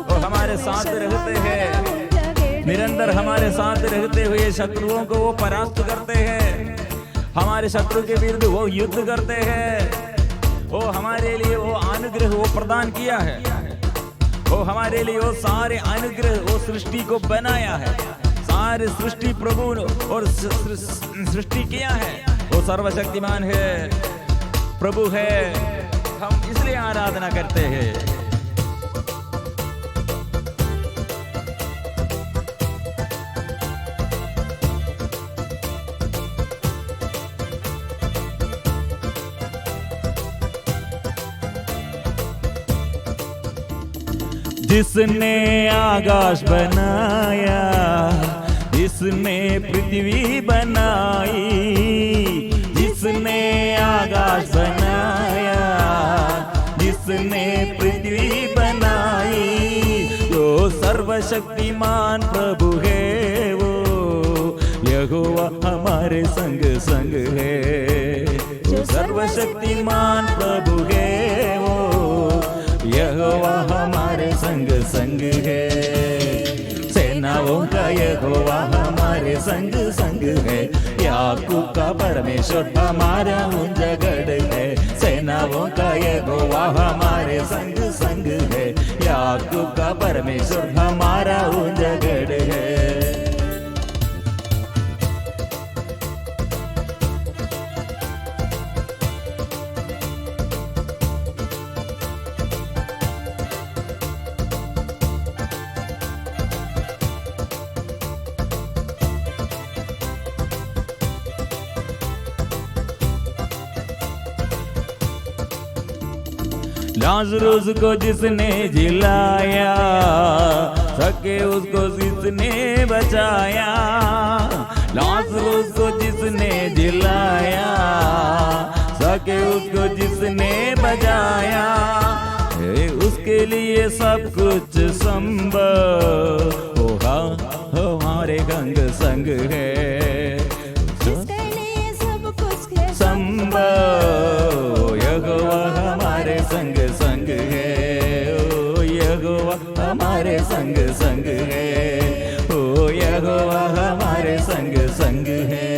वो हमारे साथ रहते हैं, निरंतर हमारे साथ रहते हुए शत्रुओं को वो परास्त करते हैं, हमारे शत्रु के विरुद्ध वो युद्ध करते हैं। वो हमारे लिए वो अनुग्रह वो प्रदान किया है, वो हमारे लिए वो सारे अनुग्रह वो सृष्टि को बनाया है, सारे सृष्टि प्रभु और सृष्टि किया है। वो सर्वशक्तिमान है, प्रभु है, हम इसलिए आराधना करते हैं। जिसने आकाश बनाया, जिसने पृथ्वी बनाई, जिसने आकाश बनाया, जिसने पृथ्वी बनाई, जो सर्वशक्तिमान प्रभु है वो यहोवा हमारे संग संग है। जो सर्वशक्तिमान प्रभु है वो यहोवा हमारे संग संग है। सेनाओं का यहोवा हमारे संग संग है। याकूब का परमेश्वर हमारा ऊंचा गढ़ है, सेनाओं का यहोवा हमारे संग संग है। याकूब का परमेश्वर हमारा ऊंचा गढ़ है। लाजरुस को जिसने जिलाया, सके उसको जिसने बचाया। लाजरुस को जिसने जिलाया, सके उसको जिसने बचाया। उसके लिए सब कुछ संभव होगा, हमारे संग संग है। उसके लिए सब कुछ संभव, यहोवा हमारे संग संग है। ओ यहोवा हमारे संग संग है। ओ यहोवा हमारे संग संग है।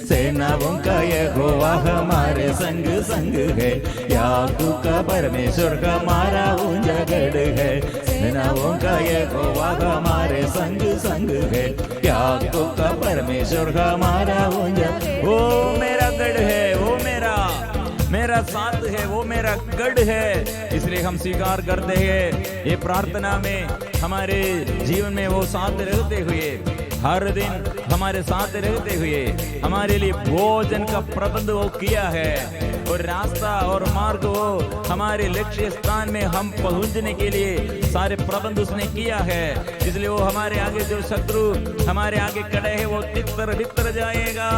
सेनाओं का यहोवा हमारे संग संग है। याकूब का परमेश्वर हमारा ऊंचा गढ़ है। सेनाओं का यहोवा हमारे संग संग है। याकूब का परमेश्वर हमारा ऊंचा, वो मेरा गढ़ है, वो मेरा साथ है, वो मेरा गढ़ है। इसलिए हम स्वीकार करते हैं ये प्रार्थना में, हमारे जीवन में वो साथ रहते हुए, हर दिन हमारे साथ रहते हुए हमारे लिए भोजन का प्रबंध वो किया है, और रास्ता और मार्ग वो हमारे लक्ष्य स्थान में हम पहुंचने के लिए सारे प्रबंध उसने किया है। इसलिए वो हमारे आगे जो शत्रु हमारे आगे खड़े हैं वो तितर बितर जाएगा,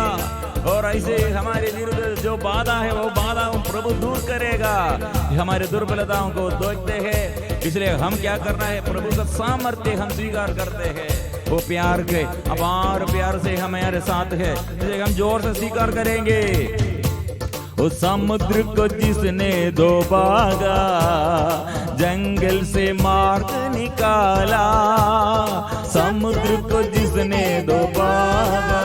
और ऐसे हमारे विरुद्ध जो बाधा है वो बाधा प्रभु दूर करेगा। हमारे दुर्बलताओं को देखते हैं, इसलिए हम क्या करना है, प्रभु का सामर्थ्य हम स्वीकार करते हैं। वो प्यार के अपार प्यार से हमारे साथ है, इसलिए हम जोर से स्वीकार करेंगे। उस समुद्र को जिसने दो भागा, जंगल से मार्ग निकाला। समुद्र को जिसने दो भागा,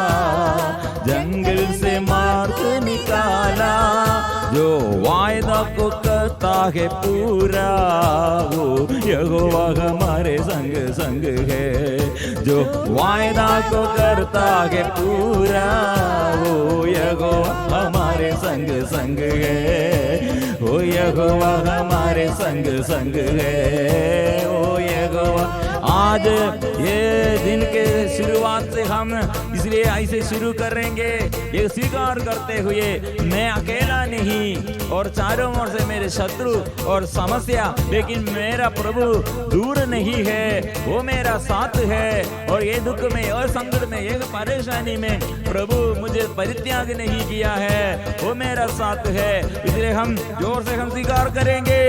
जंगल से मार्ग निकाला। जो वायदा को करता है पूरा, वो यहोवा हमारे संग संग है। जो वायदा को करता है पूरा, वो यहोवा हमारे संग संग है। वो यहोवा हमारे संग संग है। वो यहोवा, आज ये दिन के शुरुआत से हम इसलिए ऐसे शुरू करेंगे, ये स्वीकार करते हुए मैं अकेला नहीं और चारों ओर से मेरे शत्रु और समस्या, लेकिन मेरा प्रभु दूर नहीं है, वो मेरा साथ है। और ये दुख में और संकट में, ये परेशानी में प्रभु मुझे परित्याग नहीं किया है, वो मेरा साथ है। इसलिए हम जोर से हम स्वीकार करेंगे।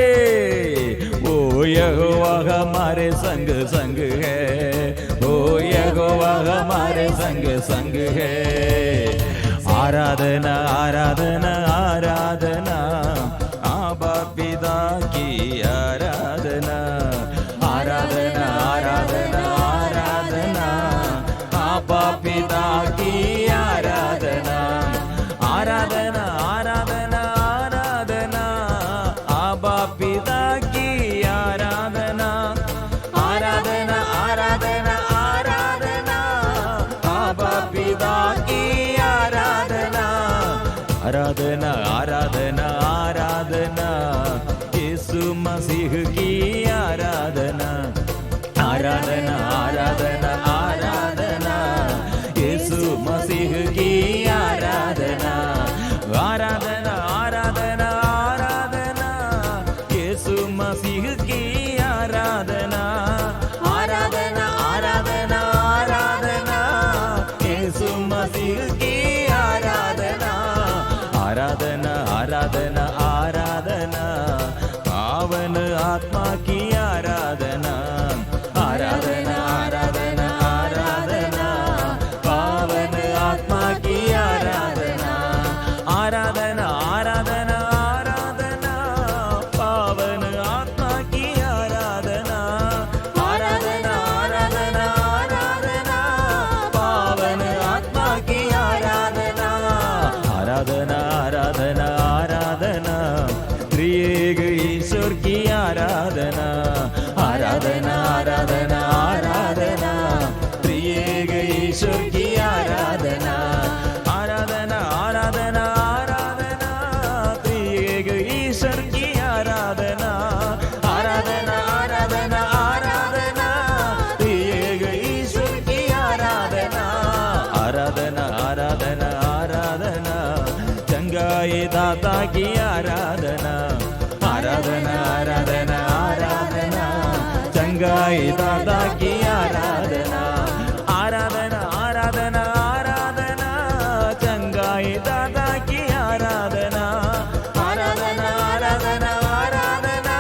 यहोवा हमारे संग संग है, ओ यहोवा हमारे संग संग है। आराधना आराधना आराधना आबा पिता की आराधना, आराधना आराधना आराधना आबा पिता की आराधना, आराधना आराधना आराधना आबा पिता की आराधना, आराधना आराधना आराधना आबा पिता की आराधना, आराधना आराधना आराधना यीशु मसीह की आराधना, आराधना आराधना आराधना यीशु मसीह की आराधना, आराधना आराधना आराधना यीशु मसीह की आराधना, आराधना आराधना आराधना यीशु मसीह की आराधना, आराधना आराधना आराधना पावन आत्मा की आराधना, आराधना आराधना आराधना पावन आत्मा की आराधना, आराधना आराधना आराधना पावन आत्मा की आराधना, आराधना आराधना आराधना पावन आत्मा की आराधना, आराधना आराधना आराधना त्रिएक ईश्वर की आराधना, आराधना आराधना आराधना त्रिएक ईश्वर की आराधना, आराधना आराधना आराधना त्रिएक ईश्वर की आराधना, आराधना आराधना आराधना त्रिएक ईश्वर की आराधना, आराधना आराधना आराधना चंगाई दाता की आराधना, आराधना आराधना आराधना चंगाई दाता की आराधना, आराधना आराधना आराधना चंगाई दाता की आराधना, आराधना आराधना आराधना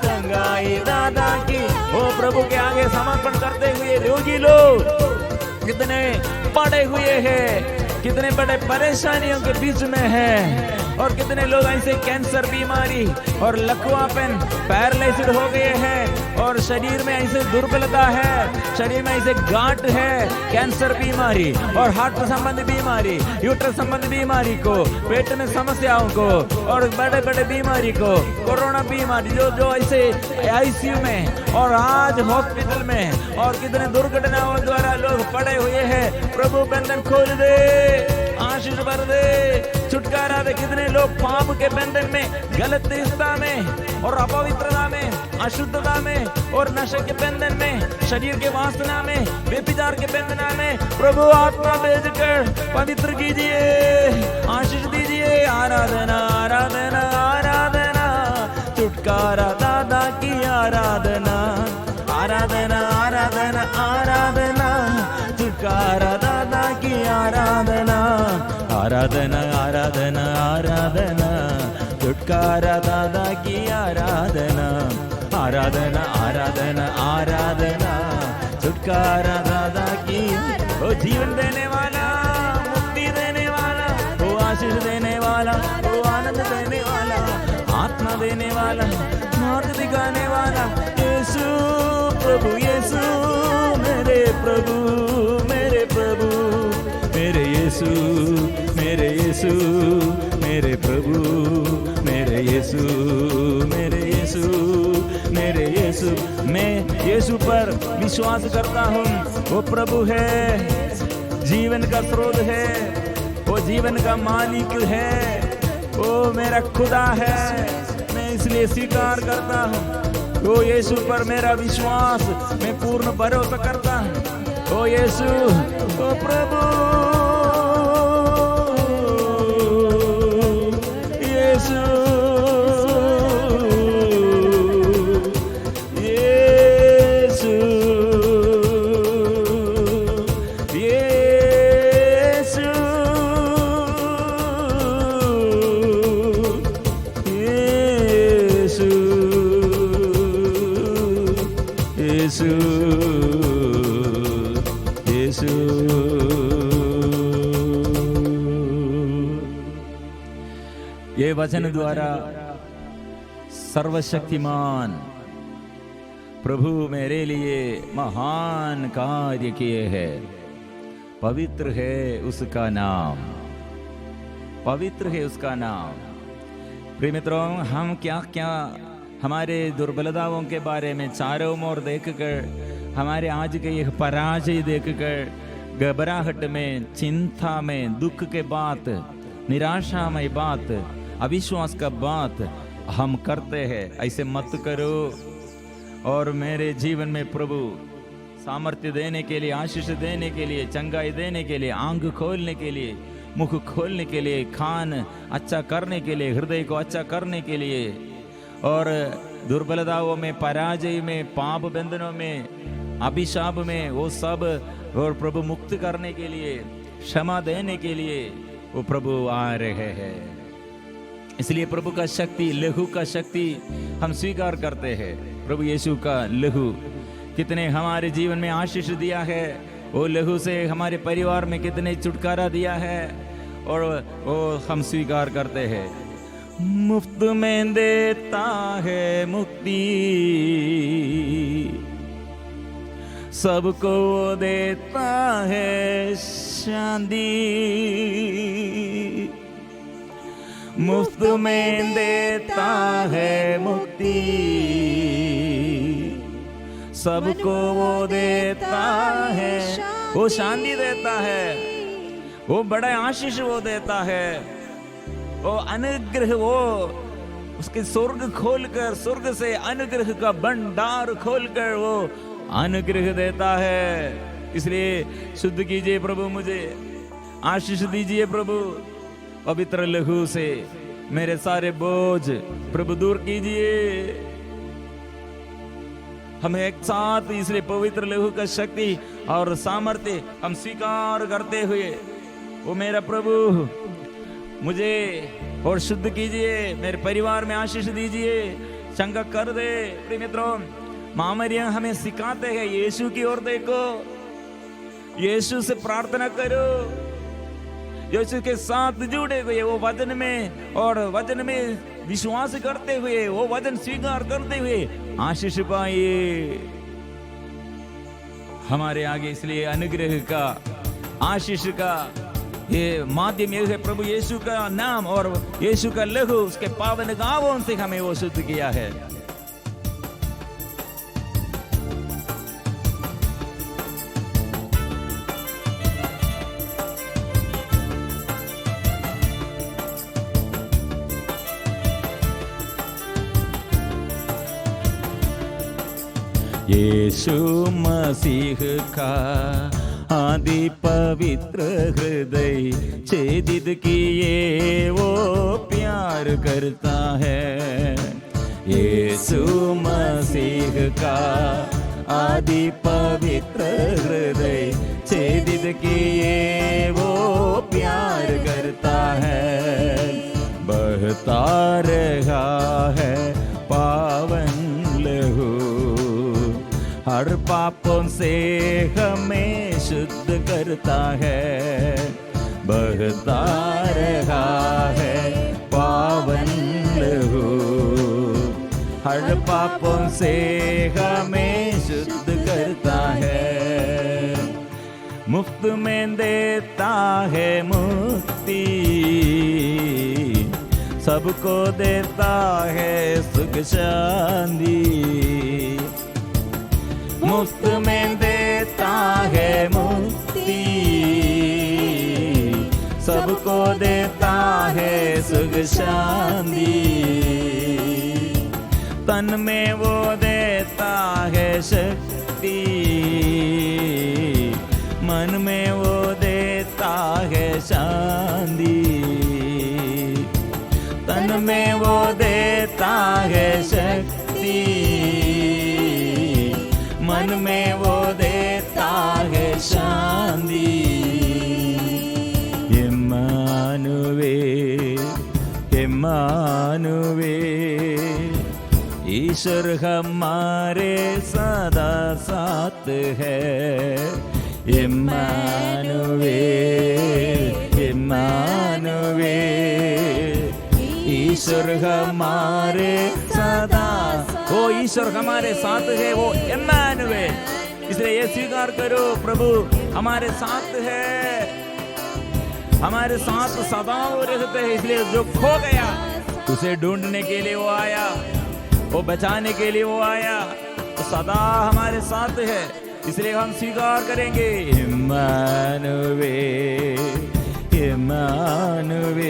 चंगाई दाता की। ओ प्रभु के आगे समर्पण करते हुए रोगी लोग कितने पड़े हुए हैं, कितने बड़े परेशानियों के बीच में है, और कितने लोग ऐसे कैंसर बीमारी और लकवापन पैरालिसिस हो गए हैं, और शरीर में ऐसे दुर्बलता है, शरीर में ऐसे गांठ है, कैंसर बीमारी और हार्ट संबंधी बीमारी, यूट्रस संबंधी बीमारी को, पेट में समस्याओं को, और बड़े बड़े बीमारी को, कोरोना बीमारी जो ऐसे आईसीयू में और आज हॉस्पिटल में, और कितने दुर्घटनाओं द्वारा लोग पड़े हुए हैं। प्रभु बंधन खोल दे, आशीष भर दे, छुटकारा दे। कितने लोग पाप के बंधन में, गलत रिश्ता में और अपवित्रता में, अशुद्धता में और नशे के बंधन में, शरीर के वासना में, व्यभिचार के बंधन में, प्रभु आत्मा भेजकर पवित्र कीजिए, आशीष दीजिए। आराधना आराधना आराधना छुटकारा दादा की आराधना, आराधना आराधना आराधना छुटकारा दादा की आराधना, आराधना आराधना आराधना छुटकारा दादा की आराधना, आराधना आराधना आराधना छुटकारा दादा की। ओ जीवन देने वाला, मुक्ति देने वाला, ओ आशीष देने वाला, ओ आनंद देने वाला, आत्मा देने वाला, मार्ग दिखाने वाला यीशु प्रभु, यीशु मेरे प्रभु, मेरे प्रभु, मेरे यीशु, मेरे यीशु, मेरे प्रभु, मेरे यीशु, मेरे यीशु, मेरे यीशु। मैं यीशु पर विश्वास करता हूँ, वो प्रभु है, जीवन का स्रोत है, वो जीवन का मालिक है, वो मेरा खुदा है। मैं इसलिए स्वीकार करता हूँ, वो यीशु पर मेरा विश्वास, मैं पूर्ण भरोसा करता हूँ। ओ यीशु, ओ प्रभु यीशु, यीशु, यीशु, यीशु, यीशु यीशु। ये वचन द्वारा सर्वशक्तिमान प्रभु मेरे लिए महान कार्य किए हैं। पवित्र है उसका नाम, पवित्र है उसका नाम। प्रिय मित्रों, हम क्या क्या हमारे दुर्बलताओं के बारे में चारों ओर देखकर, हमारे आज के यह पराजय देखकर घबराहट में, चिंता में, दुख के बात, निराशा में बात, अविश्वास का बात हम करते हैं। ऐसे मत करो। और मेरे जीवन में प्रभु सामर्थ्य देने के लिए, आशीष देने के लिए, चंगाई देने के लिए, आंख खोलने के लिए, मुख खोलने के लिए, कान अच्छा करने के लिए, हृदय को अच्छा करने के लिए, और दुर्बलताओं में, पराजय में, पाप बंधनों में, अभिशाप में, वो सब और प्रभु मुक्त करने के लिए, क्षमा देने के लिए वो प्रभु आ रहे हैं। इसलिए प्रभु का शक्ति, लहू का शक्ति हम स्वीकार करते हैं। प्रभु यीशु का लहू कितने हमारे जीवन में आशीष दिया है, वो लहू से हमारे परिवार में कितने छुटकारा दिया है, और वो हम स्वीकार करते हैं। मुफ्त में देता है मुक्ति, सबको वो देता है शांति। मुफ्त में देता है मुक्ति, सबको वो देता है, वो शांति देता है, वो बड़ा आशीष वो देता है, वो अनुग्रह, वो उसके स्वर्ग खोलकर, स्वर्ग से अनुग्रह का भंडार खोलकर वो अनुग्रह देता है। इसलिए शुद्ध कीजिए प्रभु, मुझे आशीष दीजिए प्रभु। पवित्र लहू से मेरे सारे बोझ प्रभु दूर कीजिए। हम एक साथ इसलिए पवित्र लहू का शक्ति और सामर्थ्य हम स्वीकार करते हुए, वो मेरा प्रभु मुझे और शुद्ध कीजिए, मेरे परिवार में आशीष दीजिए, चंगा कर दे। प्रिय मित्रों, मामरिया हमें सिखाते हैं, यीशु की ओर देखो, यीशु से प्रार्थना करो, यीशु के साथ जुड़े हुए वो वचन में, और वचन में विश्वास करते हुए, वो वचन स्वीकार करते हुए आशीष पाइए हमारे आगे। इसलिए अनुग्रह का, आशीष का ये माध्यम ये है प्रभु यीशु का नाम और यीशु का लहू, उसके पावन गावों से हमें वो शुद्ध किया है। यीशु मसीह का आदि पवित्र हृदय छेदित किए वो प्यार करता है। यीशु मसीह का आदि पवित्र हृदय छेदित किए वो प्यार करता है। बहता रहा है पावन लहू, हर पापों से हमें शुद्ध करता है। बहता रहा है पावन लहू, हर पापों से हमें शुद्ध करता है। मुफ्त में देता है मुक्ति, सबको देता है सुख शांति। मुफ्त में देता है मुक्ति, सबको देता है सुख शांति। तन में वो देता है शक्ति, मन में वो देता है शांति। तन में वो देता है शक्ति, मन में वो देता है शांति। इम्मानुएल, इम्मानुएल, ईश्वर हमारे सदा साथ है। इम्मानुएल, इम्मानुएल, ईश्वर हमारे सदा, वो ईश्वर हमारे साथ है, वो इम्मानुएल। इसलिए ये स्वीकार करो, प्रभु हमारे साथ है, हमारे साथ सदा वो रहते हैं। इसलिए जो खो गया उसे ढूंढने के लिए वो आया, वो बचाने के लिए वो आया, वो सदा हमारे साथ है। इसलिए हम स्वीकार करेंगे, इम्मानुएल, इम्मानुएल,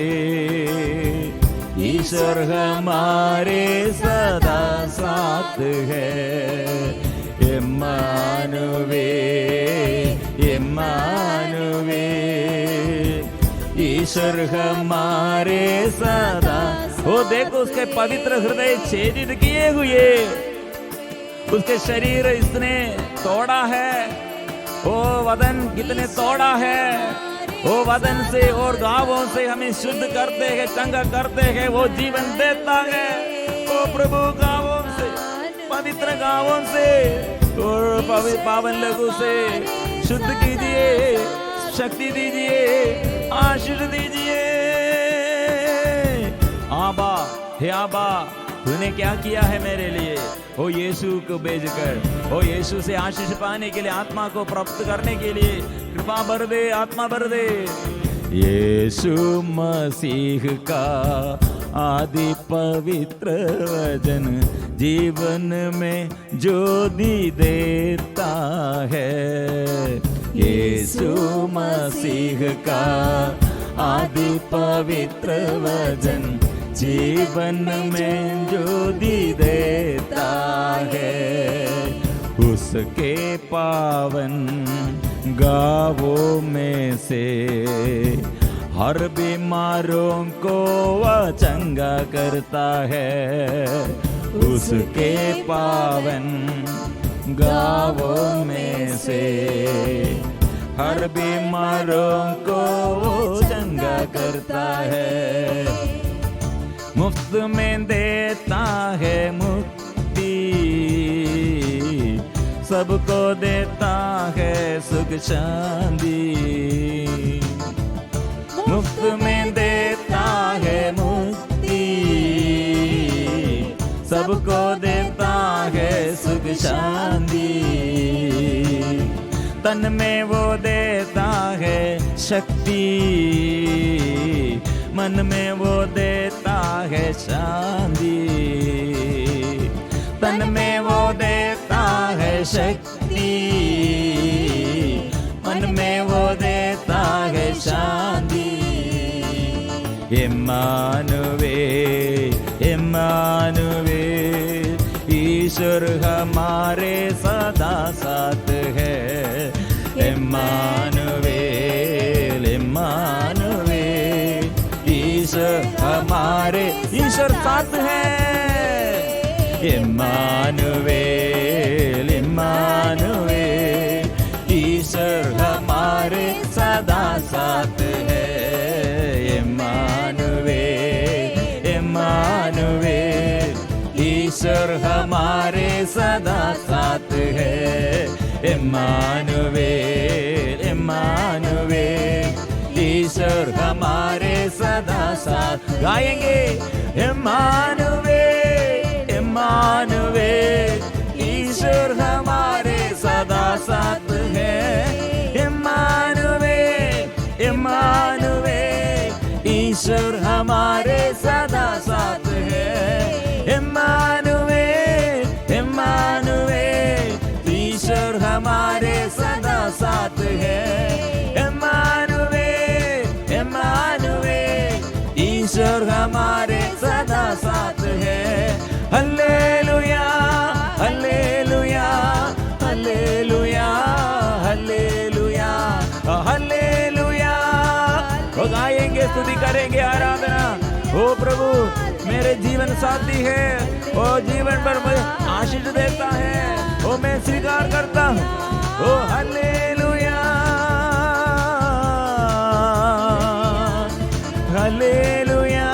ईश्वर हमारे सदा साथ है। इम्मानुएल, इम्मानुएल, ईश्वर हमारे सदा। वो देखो उसके पवित्र हृदय छेदित किए हुए, उसके शरीर इसने तोड़ा है, वो वदन कितने तोड़ा है, वो वदन से और घावों से हमें शुद्ध करते हैं, चंगा करते हैं, वो जीवन देता है। वो प्रभु घावों से, पवित्र घावों से और पावन लहू से शुद्ध कीजिए, शक्ति दीजिए, आशीष दीजिए। आबा, हे आबा, तूने क्या किया है मेरे लिए? ओ यीशु को भेजकर, ओ यीशु से आशीष पाने के लिए, आत्मा को प्राप्त करने के लिए कृपा भर दे, आत्मा भर दे। यीशु मसीह का आदि पवित्र वचन जीवन में ज्योति देता है। यीशु मसीह का आदि पवित्र वचन जीवन में ज्योति देता है। उसके पावन गावों में से हर बीमारों को वह चंगा करता है। उसके पावन गावों में से हर बीमारों को वो चंगा करता है। मुफ्त में देता है मुक्ति, सबको देता है सुख शांति। मुफ्त में देता है मुक्ति, सबको देता है सुख शांति। तन में वो देता है शक्ति, मन में वो देता है शांति। तन में वो देता है शक्ति, मन में वो देता है शांति। इम्मानुएल, इम्मानुएल, ईश्वर हमारे सदा साथ है। इम्मानुएल, इम्मानुएल, ईश्वर हमारे, ईश्वर साथ है। इम्मानुएल, इम्मानुएल, ईश्वर हमारे सदा साथ है। इम्मानुएल, इम्मानुएल, ईश्वर हमारे सदा साथ है। इम्मानुएल, इम्मानुएल, ईश्वर हमारे सदा साथ। गाएंगे, इम्मानुएल, इम्मानुएल, ईश्वर हमारे सदा साथ है। इम्मानुएल, इम्मानुएल, ईश्वर हमारे सदा साथ है। इम्मानुएल, इम्मानुएल, ईश्वर हमारे सदा साथ है। इम्मानुएल, इम्मानुएल, ईश्वर हमारे सदा साथ है। Hallelujah, hallelujah, hallelujah, hallelujah, hallelujah. वो गाएंगे, स्तुति करेंगे, आराधना। ओ प्रभु मेरे जीवन साथी है, वो जीवन पर मुझे आशीष देता है, वो मैं स्वीकार करता हूँ। ओ हल्लेलुया, हल्लेलुया,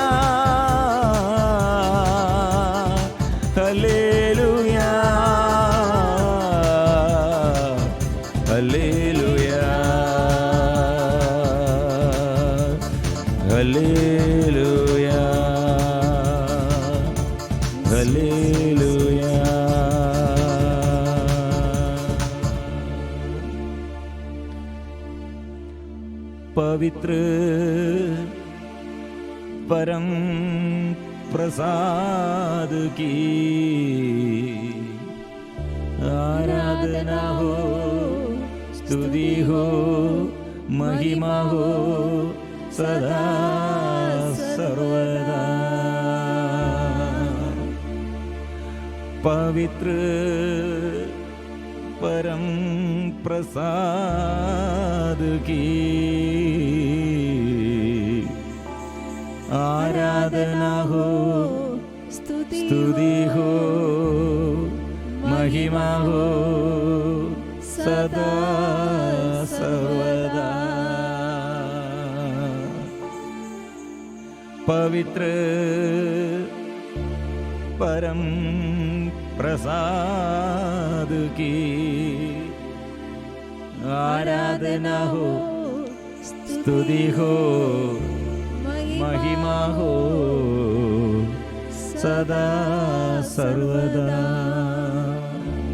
ഹല്ലേലൂയാ ഹല്ലേലൂയാ ഹല്ലേലൂയാ ഹല്ലേലൂയാ. पवित्र परम प्रसाद की आराधना हो, स्तुति हो, महिमा हो सदा सर्वदा. पवित्र परम प्रसाद की आराधना हो, स्तुति हो, महिमा हो सदा सर्वदा. पवित्र परम प्रसाद की आराधना हो, स्तुति हो, महिमा हो सदा सर्वदा.